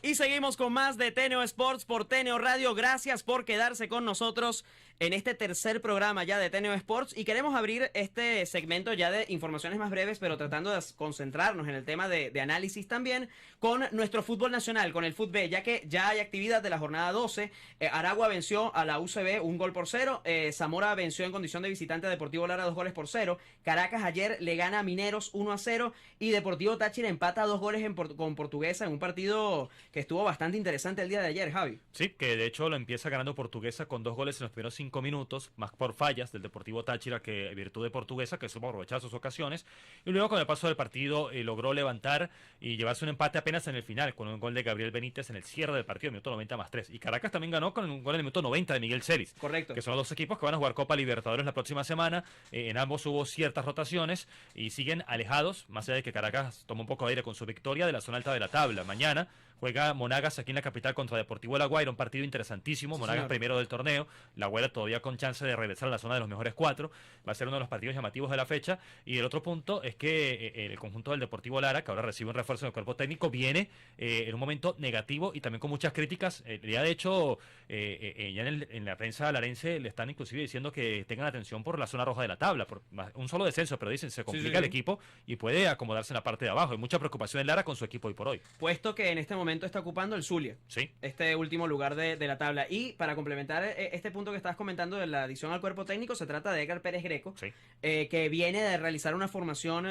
Y seguimos con más de TNO Sports por TNO Radio. Gracias por quedarse con nosotros en este tercer programa ya de TNO Sports. Y queremos abrir este segmento ya de informaciones más breves, pero tratando de concentrarnos en el tema de análisis también con nuestro fútbol nacional, con el fútbol, ya que ya hay actividad de la jornada 12. Aragua venció a la UCB 1-0. Zamora venció en condición de visitante a Deportivo Lara 2-0. Caracas ayer le gana a Mineros 1-0. Y Deportivo Táchira empata 2 goles con Portuguesa en un partido que estuvo bastante interesante el día de ayer, Javi. Sí, que de hecho lo empieza ganando Portuguesa con 2 goles en los primeros 5 minutos, más por fallas del Deportivo Táchira que virtud de Portuguesa, que supo aprovechar sus ocasiones. Y luego con el paso del partido logró levantar y llevarse un empate apenas en el final, con un gol de Gabriel Benítez en el cierre del partido, minuto 90+3. Y Caracas también ganó con un gol en el minuto 90 de Miguel Celis. Correcto. Que son los dos equipos que van a jugar Copa Libertadores la próxima semana. En ambos hubo ciertas rotaciones y siguen alejados, más allá de que Caracas tomó un poco de aire con su victoria, de la zona alta de la tabla. Mañana juega Monagas aquí en la capital contra Deportivo La Guaira, un partido interesantísimo. Monagas señor. Primero del torneo, La Guaira todavía con chance de regresar a la zona de los mejores 4. Va a ser uno de los partidos llamativos de la fecha. Y el otro punto es que el conjunto del Deportivo Lara, que ahora recibe un refuerzo del cuerpo técnico, viene en un momento negativo y también con muchas críticas. Ya de hecho, ya en la prensa larense le están inclusive diciendo que tengan atención por la zona roja de la tabla, por un solo descenso, pero dicen se complica el equipo y puede acomodarse en la parte de abajo. Hay mucha preocupación en Lara con su equipo hoy por hoy. Puesto que en este momento está ocupando el Zulia, este último lugar de la tabla. Y para complementar este punto que estabas comentando de la adición al cuerpo técnico, se trata de Edgar Pérez Greco, que viene de realizar una formación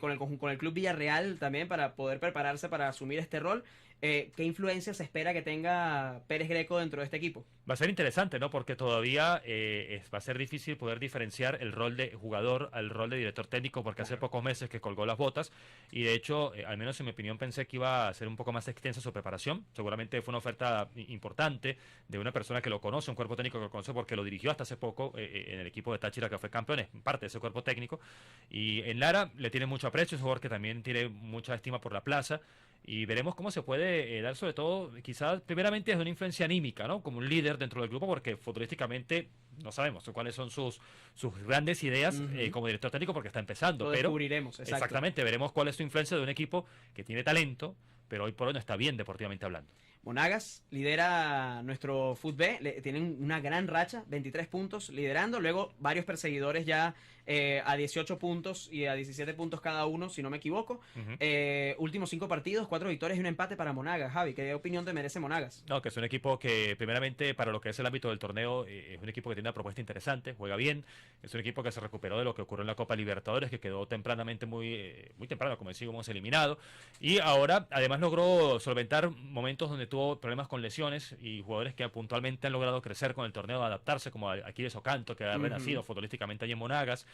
con el Club Villarreal también para poder prepararse para asumir este rol. ¿Qué influencia se espera que tenga Pérez Greco dentro de este equipo? Va a ser interesante, ¿no? Porque todavía va a ser difícil poder diferenciar el rol de jugador al rol de director técnico, porque hace pocos meses que colgó las botas y de hecho, al menos en mi opinión, pensé que iba a ser un poco más extensa su preparación. Seguramente fue una oferta importante de una persona que lo conoce, un cuerpo técnico que lo conoce porque lo dirigió hasta hace poco en el equipo de Táchira, que fue campeón, es parte de ese cuerpo técnico. Y en Lara le tiene mucho aprecio, es un jugador que también tiene mucha estima por la plaza. Y veremos cómo se puede dar, sobre todo, quizás primeramente desde una influencia anímica, ¿no? Como un líder dentro del grupo, porque futbolísticamente no sabemos cuáles son sus grandes ideas como director técnico, porque está empezando. Lo descubriremos, exacto. Exactamente, veremos cuál es su influencia de un equipo que tiene talento, pero hoy por hoy no está bien deportivamente hablando. Monagas lidera nuestro fútbol, tienen una gran racha, 23 puntos liderando, luego varios perseguidores ya a 18 puntos y a 17 puntos cada uno, si no me equivoco. Últimos 5 partidos, 4 victorias y un empate para Monagas. Javi, ¿qué opinión te merece Monagas? No, que es un equipo que primeramente para lo que es el ámbito del torneo es un equipo que tiene una propuesta interesante, juega bien, es un equipo que se recuperó de lo que ocurrió en la Copa Libertadores, que quedó tempranamente muy temprano, como decimos, eliminado, y ahora además logró solventar momentos donde tuvo problemas con lesiones y jugadores que puntualmente han logrado crecer con el torneo, adaptarse, como Aquiles Ocanto, que ha renacido futbolísticamente allí en Monagas.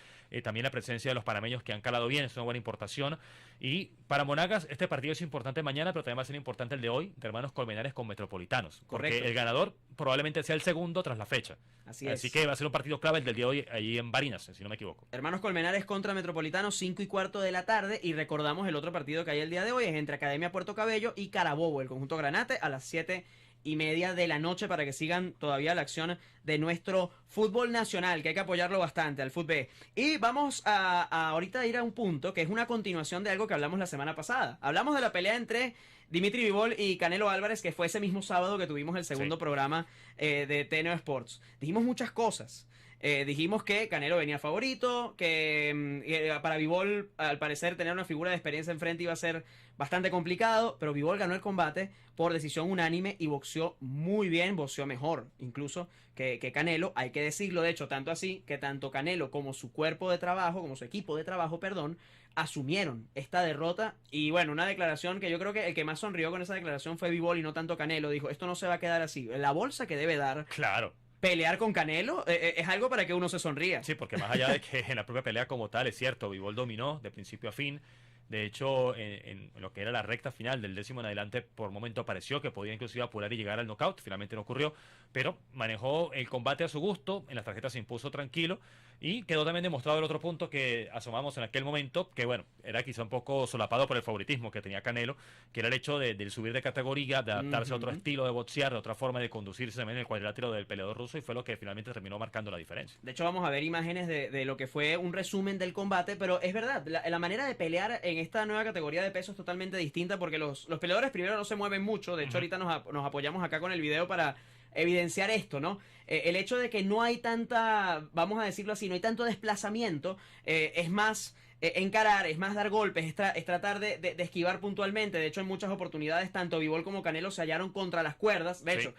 También la presencia de los panameños que han calado bien, es una buena importación. Y para Monagas este partido es importante mañana, pero también va a ser importante el de hoy, de Hermanos Colmenares con Metropolitanos. Correcto. Porque el ganador probablemente sea el segundo tras la fecha. Así que va a ser un partido clave el del día de hoy allí en Barinas, si no me equivoco. Hermanos Colmenares contra Metropolitanos, 5:15 de la tarde. Y recordamos el otro partido que hay el día de hoy, es entre Academia Puerto Cabello y Carabobo, el conjunto Granate, a las 7:30 de la noche, para que sigan todavía la acción de nuestro fútbol nacional, que hay que apoyarlo bastante al fútbol. Y vamos a ahorita ir a un punto que es una continuación de algo que hablamos la semana pasada. Hablamos de la pelea entre Dimitri Bivol y Canelo Álvarez, que fue ese mismo sábado que tuvimos el segundo programa de TNO Sports. Dijimos muchas cosas. Dijimos que Canelo venía favorito, que para Bivol, al parecer, tener una figura de experiencia enfrente iba a ser bastante complicado, pero Bivol ganó el combate por decisión unánime y boxeó muy bien, boxeó mejor incluso que Canelo, hay que decirlo. De hecho, tanto así que tanto Canelo como su cuerpo de trabajo, como su equipo de trabajo, perdón, asumieron esta derrota. Y bueno, una declaración que yo creo que el que más sonrió con esa declaración fue Bivol y no tanto Canelo. Dijo, esto no se va a quedar así, la bolsa que debe dar. Claro. Pelear con Canelo es algo para que uno se sonría. Sí, porque más allá de que en la propia pelea como tal, es cierto, Bivol dominó de principio a fin. De hecho, en lo que era la recta final del 10º en adelante, por momento pareció que podía inclusive apurar y llegar al knockout. Finalmente no ocurrió, pero manejó el combate a su gusto. En las tarjetas se impuso tranquilo y quedó también demostrado el otro punto que asomamos en aquel momento, que bueno, era quizá un poco solapado por el favoritismo que tenía Canelo, que era el hecho de subir de categoría, de adaptarse a otro estilo de boxear, de otra forma de conducirse también en el cuadrilátero del peleador ruso, y fue lo que finalmente terminó marcando la diferencia. De hecho, vamos a ver imágenes de lo que fue un resumen del combate, pero es verdad, la manera de pelear en esta nueva categoría de peso es totalmente distinta, porque los peleadores primero no se mueven mucho. De hecho, ahorita nos apoyamos acá con el video para evidenciar esto, ¿no? El hecho de que no hay tanta, vamos a decirlo así, no hay tanto desplazamiento, es más encarar, es más dar golpes, es tratar de esquivar puntualmente. De hecho, en muchas oportunidades tanto Bivol como Canelo se hallaron contra las cuerdas. De hecho,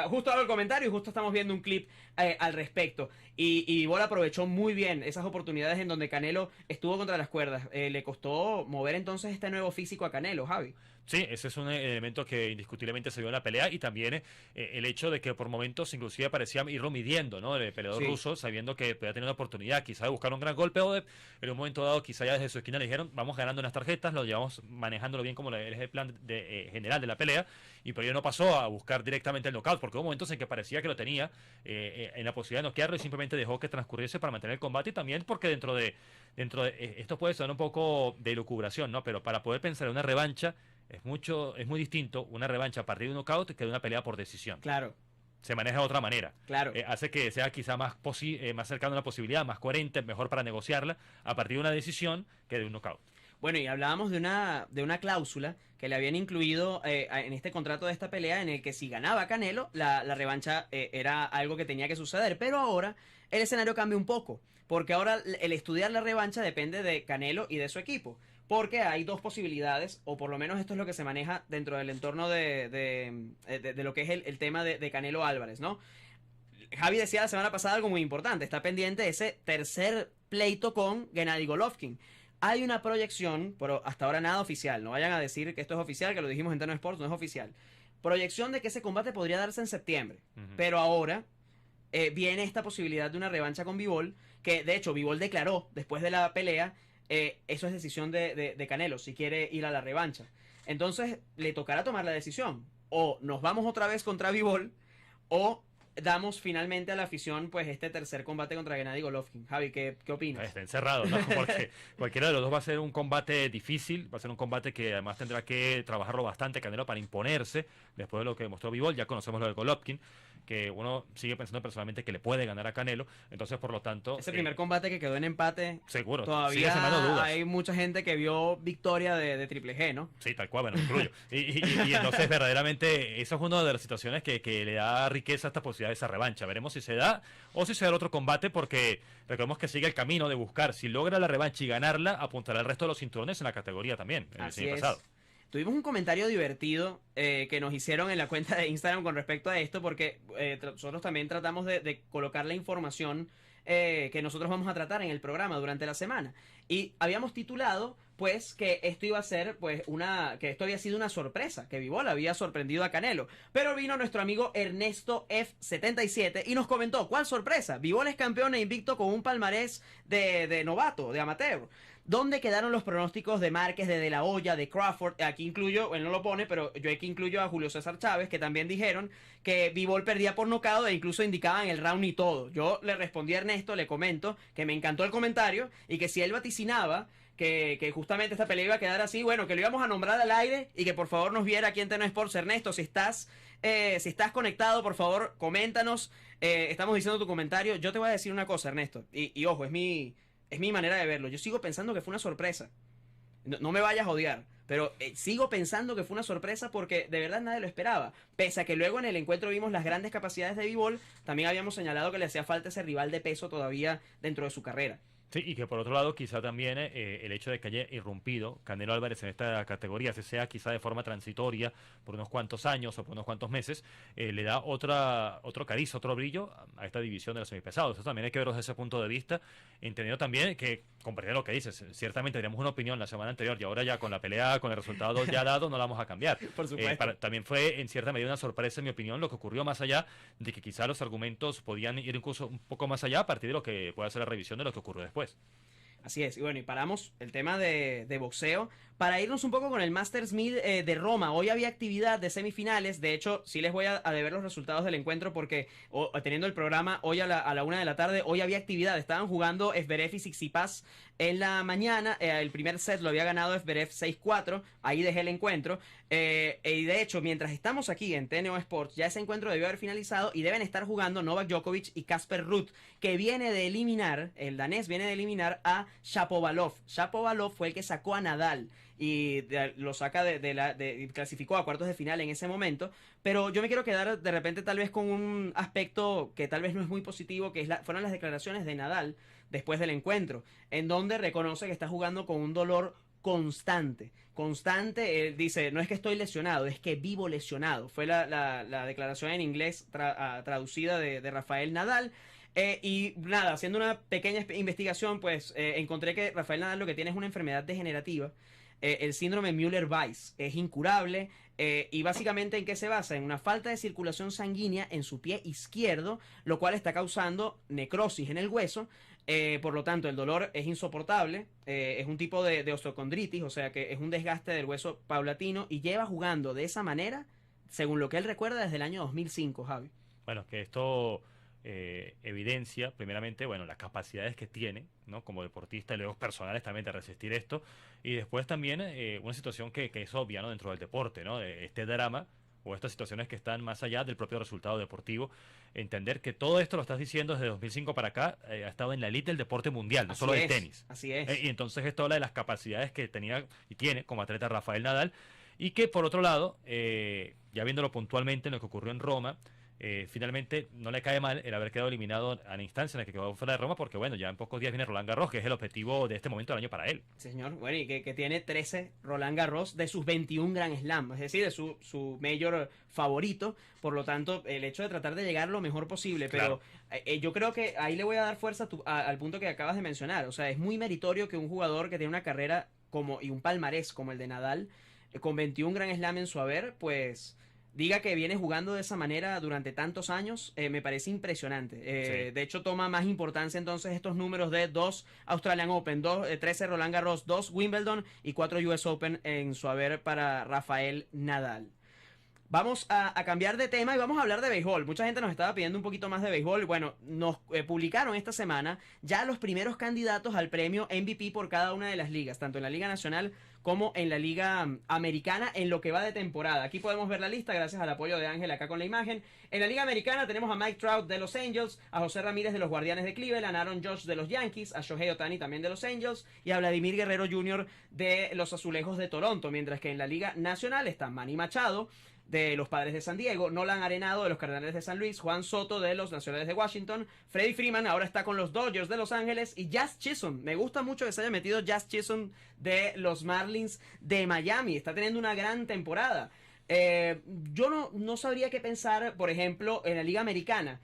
justo hago el comentario y justo estamos viendo un clip al respecto. Y Bivol aprovechó muy bien esas oportunidades en donde Canelo estuvo contra las cuerdas. Le costó mover entonces este nuevo físico a Canelo, Javi. Sí, ese es un elemento que indiscutiblemente se vio en la pelea, y también el hecho de que por momentos inclusive parecía irlo midiendo, ¿no? El peleador ruso, sabiendo que podía tener una oportunidad quizá de buscar un gran golpe, o en un momento dado quizá ya desde su esquina le dijeron, vamos ganando unas tarjetas, lo llevamos manejándolo bien como es el plan general de la pelea, y por ello no pasó a buscar directamente el knockout, porque hubo momentos en que parecía que lo tenía en la posibilidad de noquearlo, y simplemente dejó que transcurriese para mantener el combate. Y también porque dentro de esto puede sonar un poco de lucubración, ¿no? Pero para poder pensar en una revancha, es muy distinto una revancha a partir de un knockout que de una pelea por decisión. Claro. Se maneja de otra manera. Claro. Hace que sea quizá más cercano a la posibilidad, más coherente, mejor para negociarla a partir de una decisión que de un knockout. Bueno, y hablábamos de una cláusula que le habían incluido en este contrato de esta pelea, en el que si ganaba Canelo, la revancha era algo que tenía que suceder. Pero ahora el escenario cambia un poco, porque ahora el estudiar la revancha depende de Canelo y de su equipo. Porque hay dos posibilidades, o por lo menos esto es lo que se maneja dentro del entorno de lo que es el tema de Canelo Álvarez, ¿no? Javi decía la semana pasada algo muy importante, está pendiente ese tercer pleito con Gennady Golovkin. Hay una proyección, pero hasta ahora nada oficial, no vayan a decir que esto es oficial, que lo dijimos en TNO Sports, no es oficial. Proyección de que ese combate podría darse en septiembre, pero ahora viene esta posibilidad de una revancha con Bivol, que de hecho Bivol declaró después de la pelea eso es decisión de Canelo, si quiere ir a la revancha. Entonces, le tocará tomar la decisión. O nos vamos otra vez contra Bivol, o damos finalmente a la afición pues este tercer combate contra Gennady Golovkin. Javi, ¿qué opinas? Está encerrado, ¿no? Porque cualquiera de los dos va a ser un combate difícil, va a ser un combate que además tendrá que trabajarlo bastante Canelo para imponerse, después de lo que demostró Bivol. Ya conocemos lo de Golovkin, que uno sigue pensando personalmente que le puede ganar a Canelo, entonces por lo tanto... Ese primer combate que quedó en empate, seguro, todavía dudas. Hay mucha gente que vio victoria de Triple G, ¿no? Sí, tal cual, bueno, me incluyo. Y entonces verdaderamente esa es una de las situaciones que le da riqueza a esta posibilidad de esa revancha. Veremos si se da o si se da el otro combate, porque recordemos que sigue el camino de buscar. Si logra la revancha y ganarla, apuntará el resto de los cinturones en la categoría también, el Así año es. pasado. Tuvimos un comentario divertido que nos hicieron en la cuenta de Instagram con respecto a esto, porque nosotros también tratamos de colocar la información que nosotros vamos a tratar en el programa durante la semana. Y habíamos titulado, pues, que esto iba a ser, pues, que esto había sido una sorpresa, que Bivol había sorprendido a Canelo. Pero vino nuestro amigo Ernesto F77 y nos comentó, ¿cuál sorpresa? Bivol es campeón e invicto con un palmarés de novato, de amateur. ¿Dónde quedaron los pronósticos de Márquez, de La Hoya, de Crawford? Aquí incluyo, él no lo pone, pero yo aquí incluyo a Julio César Chávez, que también dijeron que Bivol perdía por nocaut e incluso indicaban el round y todo. Yo le respondí a Ernesto, le comento que me encantó el comentario y que si él vaticinaba que justamente esta pelea iba a quedar así, bueno, que lo íbamos a nombrar al aire y que por favor nos viera aquí en TNO Sports. Ernesto, si estás conectado, por favor, coméntanos. Estamos diciendo tu comentario. Yo te voy a decir una cosa, Ernesto, y ojo, es mi manera de verlo. Yo sigo pensando que fue una sorpresa. No me vayas a odiar, pero sigo pensando que fue una sorpresa porque de verdad nadie lo esperaba. Pese a que luego en el encuentro vimos las grandes capacidades de Bivol, también habíamos señalado que le hacía falta ese rival de peso todavía dentro de su carrera. Sí, y que por otro lado quizá también el hecho de que haya irrumpido Canelo Álvarez en esta categoría, si sea quizá de forma transitoria por unos cuantos años o por unos cuantos meses, le da otro cariz, otro brillo a esta división de los semipesados. Eso también hay que verlo desde ese punto de vista, entendiendo también que, comprender lo que dices, ciertamente teníamos una opinión la semana anterior y ahora ya con la pelea, con el resultado ya dado, no la vamos a cambiar. Por supuesto. También fue en cierta medida una sorpresa, en mi opinión, lo que ocurrió más allá de que quizá los argumentos podían ir incluso un poco más allá a partir de lo que pueda ser la revisión de lo que ocurrió después. Así es, y bueno, y paramos el tema de boxeo para irnos un poco con el Masters 1000 de Roma. Hoy había actividad de semifinales, de hecho, sí les voy a deber los resultados del encuentro porque teniendo el programa hoy a la 1 de la tarde, hoy había actividad, estaban jugando Zverev y Tsitsipas en la mañana, el primer set lo había ganado Zverev 6-4, ahí dejé el encuentro, y de hecho, mientras estamos aquí en TNO Sports, ya ese encuentro debió haber finalizado y deben estar jugando Novak Djokovic y Casper Ruud, que viene de eliminar, el danés viene de eliminar a Shapovalov. Shapovalov fue el que sacó a Nadal y lo saca clasificó a cuartos de final en ese momento, pero yo me quiero quedar de repente tal vez con un aspecto que tal vez no es muy positivo, que fueron las declaraciones de Nadal después del encuentro, en donde reconoce que está jugando con un dolor constante, él dice, no es que estoy lesionado, es que vivo lesionado, fue la declaración en inglés traducida de Rafael Nadal. Y nada, haciendo una pequeña investigación, pues encontré que Rafael Nadal lo que tiene es una enfermedad degenerativa, el síndrome Müller-Weiss, es incurable, y básicamente ¿en qué se basa? En una falta de circulación sanguínea en su pie izquierdo, lo cual está causando necrosis en el hueso. Por lo tanto, el dolor es insoportable, es un tipo de osteocondritis, o sea que es un desgaste del hueso paulatino y lleva jugando de esa manera, según lo que él recuerda, desde el año 2005, Javi. Bueno, que esto evidencia, primeramente, bueno, las capacidades que tiene, ¿no? Como deportista y luego personales también de resistir esto, y después también una situación que es obvia, ¿no? Dentro del deporte, ¿no? Este drama o estas situaciones que están más allá del propio resultado deportivo, entender que todo esto lo estás diciendo desde 2005 para acá, ha estado en la elite del deporte mundial, no solo del tenis. Así es. Y entonces esto habla de las capacidades que tenía y tiene como atleta Rafael Nadal, y que por otro lado, ya viéndolo puntualmente en lo que ocurrió en Roma, finalmente no le cae mal el haber quedado eliminado a la instancia en la que quedó fuera de Roma, porque bueno, ya en pocos días viene Roland Garros, que es el objetivo de este momento del año para él. Señor, bueno, y que tiene 13 Roland Garros de sus 21 Grand Slam, es decir, de su mayor favorito, por lo tanto, el hecho de tratar de llegar lo mejor posible, pero claro, yo creo que ahí le voy a dar fuerza al punto que acabas de mencionar, o sea, es muy meritorio que un jugador que tiene una carrera y un palmarés como el de Nadal, con 21 Grand Slam en su haber, pues diga que viene jugando de esa manera durante tantos años, me parece impresionante. Sí. De hecho, toma más importancia entonces estos números de 2 Australian Open, 13 Roland Garros, 2 Wimbledon y 4 US Open en su haber para Rafael Nadal. Vamos a cambiar de tema y vamos a hablar de béisbol. Mucha gente nos estaba pidiendo un poquito más de béisbol. Bueno, nos publicaron esta semana ya los primeros candidatos al premio MVP por cada una de las ligas, tanto en la Liga Nacional como en la Liga Americana en lo que va de temporada. Aquí podemos ver la lista gracias al apoyo de Ángel acá con la imagen. En la Liga Americana tenemos a Mike Trout de los Angels, a José Ramírez de los Guardianes de Cleveland, a Aaron Judge de los Yankees, a Shohei Ohtani también de los Angels y a Vladimir Guerrero Jr. de los Azulejos de Toronto. Mientras que en la Liga Nacional está Manny Machado de los Padres de San Diego, Nolan Arenado de los Cardenales de San Luis, Juan Soto de los Nacionales de Washington, Freddie Freeman ahora está con los Dodgers de Los Ángeles y Jazz Chisholm. Me gusta mucho que se haya metido Jazz Chisholm de los Marlins de Miami. Está teniendo una gran temporada. Yo no sabría qué pensar, por ejemplo, en la Liga Americana.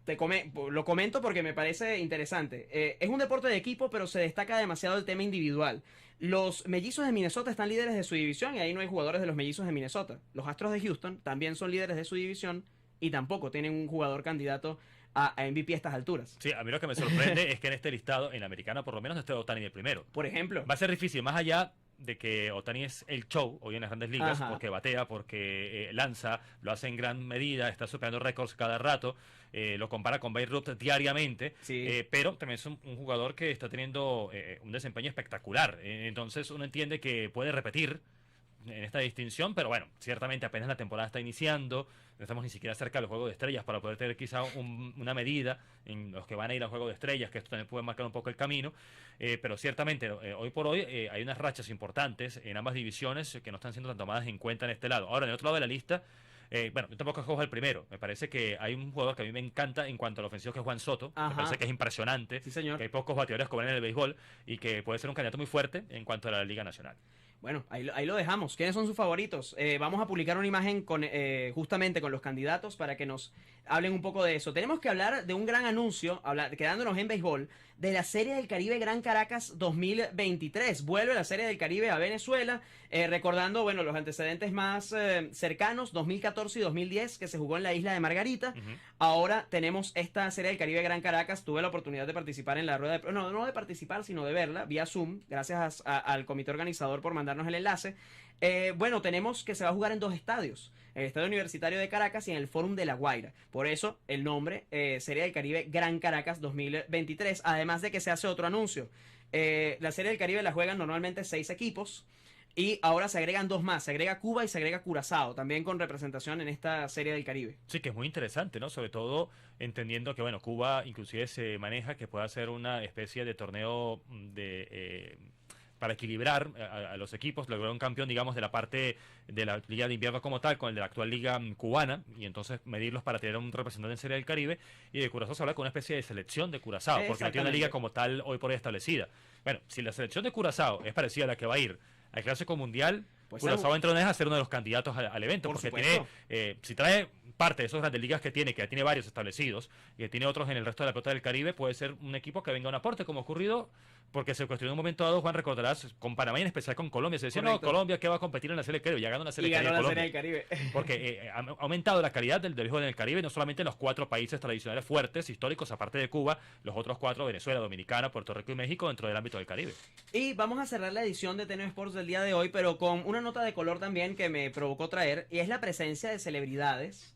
Lo comento porque me parece interesante. Es un deporte de equipo, pero se destaca demasiado el tema individual. Los Mellizos de Minnesota están líderes de su división y ahí no hay jugadores de los Mellizos de Minnesota. Los Astros de Houston también son líderes de su división y tampoco tienen un jugador candidato a MVP a estas alturas. Sí, a mí lo que me sorprende es que en este listado, en la americana por lo menos, no esté Ohtani el primero. Por ejemplo. Va a ser difícil, más allá de que Ohtani es el show hoy en las grandes ligas, Ajá. porque batea, porque lanza, lo hace en gran medida, está superando récords cada rato, lo compara con Babe Ruth diariamente, Sí. pero también es un jugador que está teniendo un desempeño espectacular. Entonces uno entiende que puede repetir en esta distinción, pero bueno, ciertamente apenas la temporada está iniciando, no estamos ni siquiera cerca del juego de estrellas para poder tener quizá una medida en los que van a ir al juego de estrellas, que esto también puede marcar un poco el camino, pero ciertamente hoy por hoy hay unas rachas importantes en ambas divisiones que no están siendo tan tomadas en cuenta en este lado. Ahora, en el otro lado de la lista, bueno, yo tampoco escojo el primero. Me parece que hay un jugador que a mí me encanta en cuanto a la ofensiva, que es Juan Soto. Ajá. Me parece que es impresionante. Sí, señor. Que hay pocos bateadores como él en el béisbol y que puede ser un candidato muy fuerte en cuanto a la Liga Nacional. Bueno, ahí lo dejamos. ¿Quiénes son sus favoritos? Vamos a publicar una imagen justamente con los candidatos para que nos hablen un poco de eso. Tenemos que hablar de un gran anuncio, quedándonos en béisbol, de la Serie del Caribe Gran Caracas 2023. Vuelve la Serie del Caribe a Venezuela, recordando, bueno, los antecedentes más cercanos, 2014 y 2010, que se jugó en la isla de Margarita. Ahora tenemos esta Serie del Caribe Gran Caracas. Tuve la oportunidad de participar en la rueda de... No de participar, sino de verla vía Zoom, gracias al comité organizador por mandarnos el enlace. Bueno, tenemos que se va a jugar en 2 estadios. El Estadio Universitario de Caracas y en el Fórum de La Guaira. Por eso el nombre, Serie del Caribe Gran Caracas 2023. Además de que se hace otro anuncio. La Serie del Caribe la juegan normalmente 6 equipos. Y ahora se agregan 2 más. Se agrega Cuba y se agrega Curazao. También con representación en esta Serie del Caribe. Sí, que es muy interesante, ¿no? Sobre todo entendiendo que, bueno, Cuba inclusive se maneja que pueda ser una especie de torneo de... para equilibrar a los equipos, lograr un campeón, digamos, de la parte de la Liga de Invierno como tal, con el de la actual Liga cubana, y entonces medirlos para tener un representante en Serie del Caribe, y de Curazao se habla con una especie de selección de Curazao, porque no tiene una liga como tal hoy por hoy establecida. Bueno, si la selección de Curazao es parecida a la que va a ir al Clásico Mundial, pues Curazao entra a ser uno de los candidatos al evento, porque supuesto. tiene, si trae parte de esos grandes ligas que tiene varios establecidos, y que tiene otros en el resto de la pelota del Caribe, puede ser un equipo que venga a un aporte, como ha ocurrido, porque se cuestionó en un momento dado, Juan, recordarás, con Panamá y en especial con Colombia, se decía, Correcto. no, Colombia, ¿qué va a competir en la Serie del Caribe? Ya ganó la Serie del Caribe. Y ganó la Serie del Caribe. Porque ha aumentado la calidad del béisbol en el Caribe, no solamente en los 4 países tradicionales fuertes, históricos, aparte de Cuba, los otros 4, Venezuela, Dominicana, Puerto Rico y México, dentro del ámbito del Caribe. Y vamos a cerrar la edición de TNO Sports del día de hoy, pero con una nota de color también que me provocó traer, y es la presencia de celebridades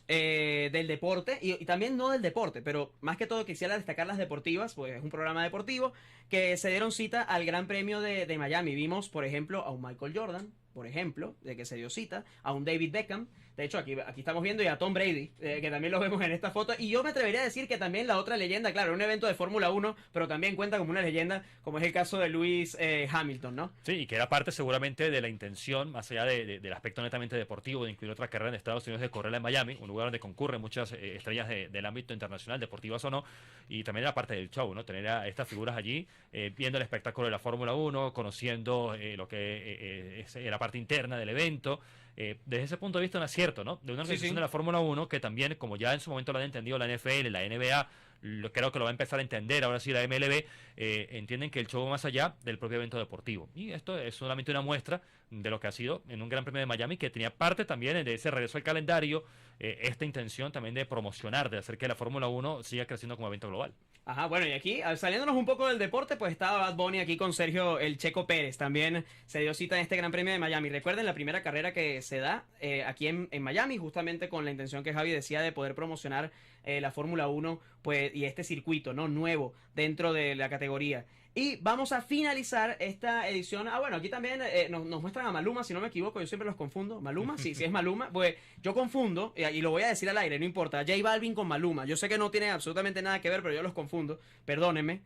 del deporte, y también no del deporte, pero más que todo quisiera destacar las deportivas, pues es un programa deportivo, que se dieron cita al Gran Premio de Miami. Vimos, por ejemplo, a un Michael Jordan, por ejemplo, de que se dio cita, a un David Beckham, de hecho aquí estamos viendo, y a Tom Brady, que también lo vemos en esta foto, y yo me atrevería a decir que también la otra leyenda, claro, un evento de Fórmula 1, pero también cuenta como una leyenda, como es el caso de Lewis Hamilton, ¿no? Sí, y que era parte seguramente de la intención, más allá del aspecto netamente deportivo, de incluir otra carrera en Estados Unidos, de correrla en Miami, un lugar donde concurren muchas estrellas del ámbito internacional, deportivas o no, y también era parte del show, ¿no? Tener a estas figuras allí, viendo el espectáculo de la Fórmula 1, conociendo lo que es la parte interna del evento. Desde ese punto de vista, un acierto, ¿no? De una organización de la Fórmula 1 que también, como ya en su momento lo han entendido la NFL, la NBA, creo que lo va a empezar a entender ahora sí la MLB, entienden que el show va más allá del propio evento deportivo. Y esto es solamente una muestra de lo que ha sido en un Gran Premio de Miami, que tenía parte también de ese regreso al calendario, esta intención también de promocionar, de hacer que la Fórmula 1 siga creciendo como evento global. Ajá, bueno, y aquí, saliéndonos un poco del deporte, pues estaba Bad Bunny aquí con Sergio el Checo Pérez. También se dio cita en este Gran Premio de Miami. Recuerden la primera carrera que se da aquí en Miami, justamente con la intención que Javi decía de poder promocionar la Fórmula 1 pues, y este circuito, ¿no? Nuevo dentro de la categoría. Y vamos a finalizar esta edición. Bueno, aquí también nos muestran a Maluma, si no me equivoco, yo siempre los confundo. ¿Maluma? Sí, sí es Maluma. Pues yo confundo, y lo voy a decir al aire, no importa. J Balvin con Maluma. Yo sé que no tiene absolutamente nada que ver, pero yo los confundo. Perdónenme.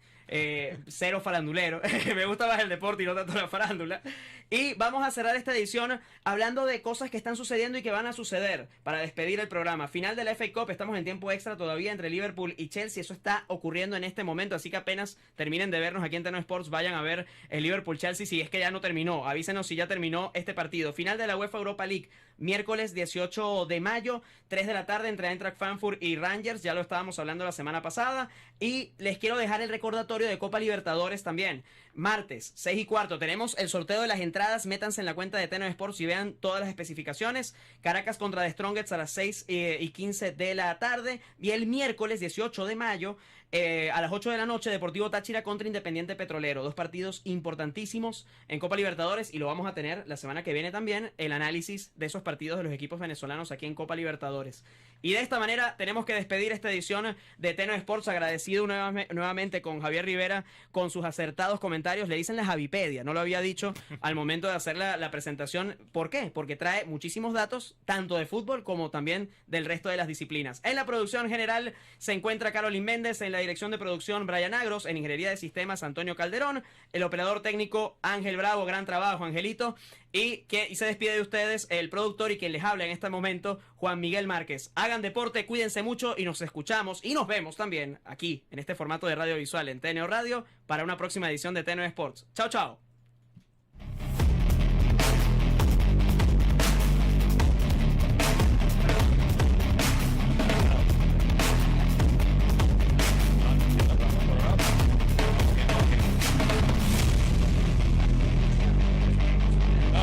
Cero farandulero. Me gusta más el deporte y no tanto la farándula. Y vamos a cerrar esta edición hablando de cosas que están sucediendo y que van a suceder para despedir el programa. Final de la FA Cup, estamos en tiempo extra todavía entre Liverpool y Chelsea. Eso está ocurriendo en este momento, así que apenas terminen de vernos aquí en Teno Sports, vayan a ver el Liverpool-Chelsea si es que ya no terminó. Avísenos si ya terminó este partido. Final de la UEFA Europa League, miércoles 18 de mayo, 3 de la tarde entre Eintracht Frankfurt y Rangers. Ya lo estábamos hablando la semana pasada. Y les quiero dejar el recordatorio de Copa Libertadores también. Martes, 6:15, tenemos el sorteo de las entradas. Métanse en la cuenta de Teno Sports y vean todas las especificaciones. Caracas contra The Strongets a las 6:15 de la tarde. Y el miércoles 18 de mayo, a las 8 de la noche, Deportivo Táchira contra Independiente Petrolero. Dos partidos importantísimos en Copa Libertadores y lo vamos a tener la semana que viene también, el análisis de esos partidos de los equipos venezolanos aquí en Copa Libertadores. Y de esta manera tenemos que despedir esta edición de Teno Sports, agradecido nuevamente con Javier Rivera con sus acertados comentarios. Le dicen la Javipedia, no lo había dicho al momento de hacer la presentación. ¿Por qué? Porque trae muchísimos datos, tanto de fútbol como también del resto de las disciplinas. En la producción general se encuentra Carolyn Méndez, en la dirección de producción Brian Agros, en ingeniería de sistemas Antonio Calderón, el operador técnico Ángel Bravo, gran trabajo Angelito, y se despide de ustedes el productor y quien les habla en este momento, Juan Miguel Márquez. Hagan deporte, cuídense mucho y nos escuchamos y nos vemos también aquí en este formato de radio visual en TNO Radio para una próxima edición de TNO Sports. Chao, chao.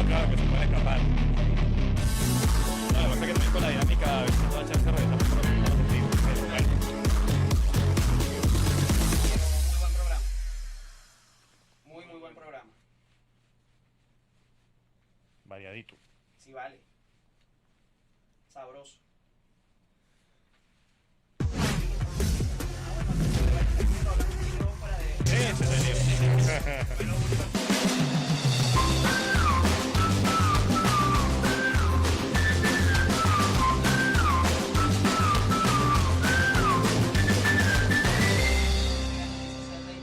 Claro que se puede escapar. No, lo que pasa es que también con la dinámica a veces no da chance de regresar por los motivos, pero bueno. Muy buen programa. Muy buen programa. Variadito. Sí, vale. Sabroso.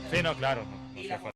Sí, no, claro.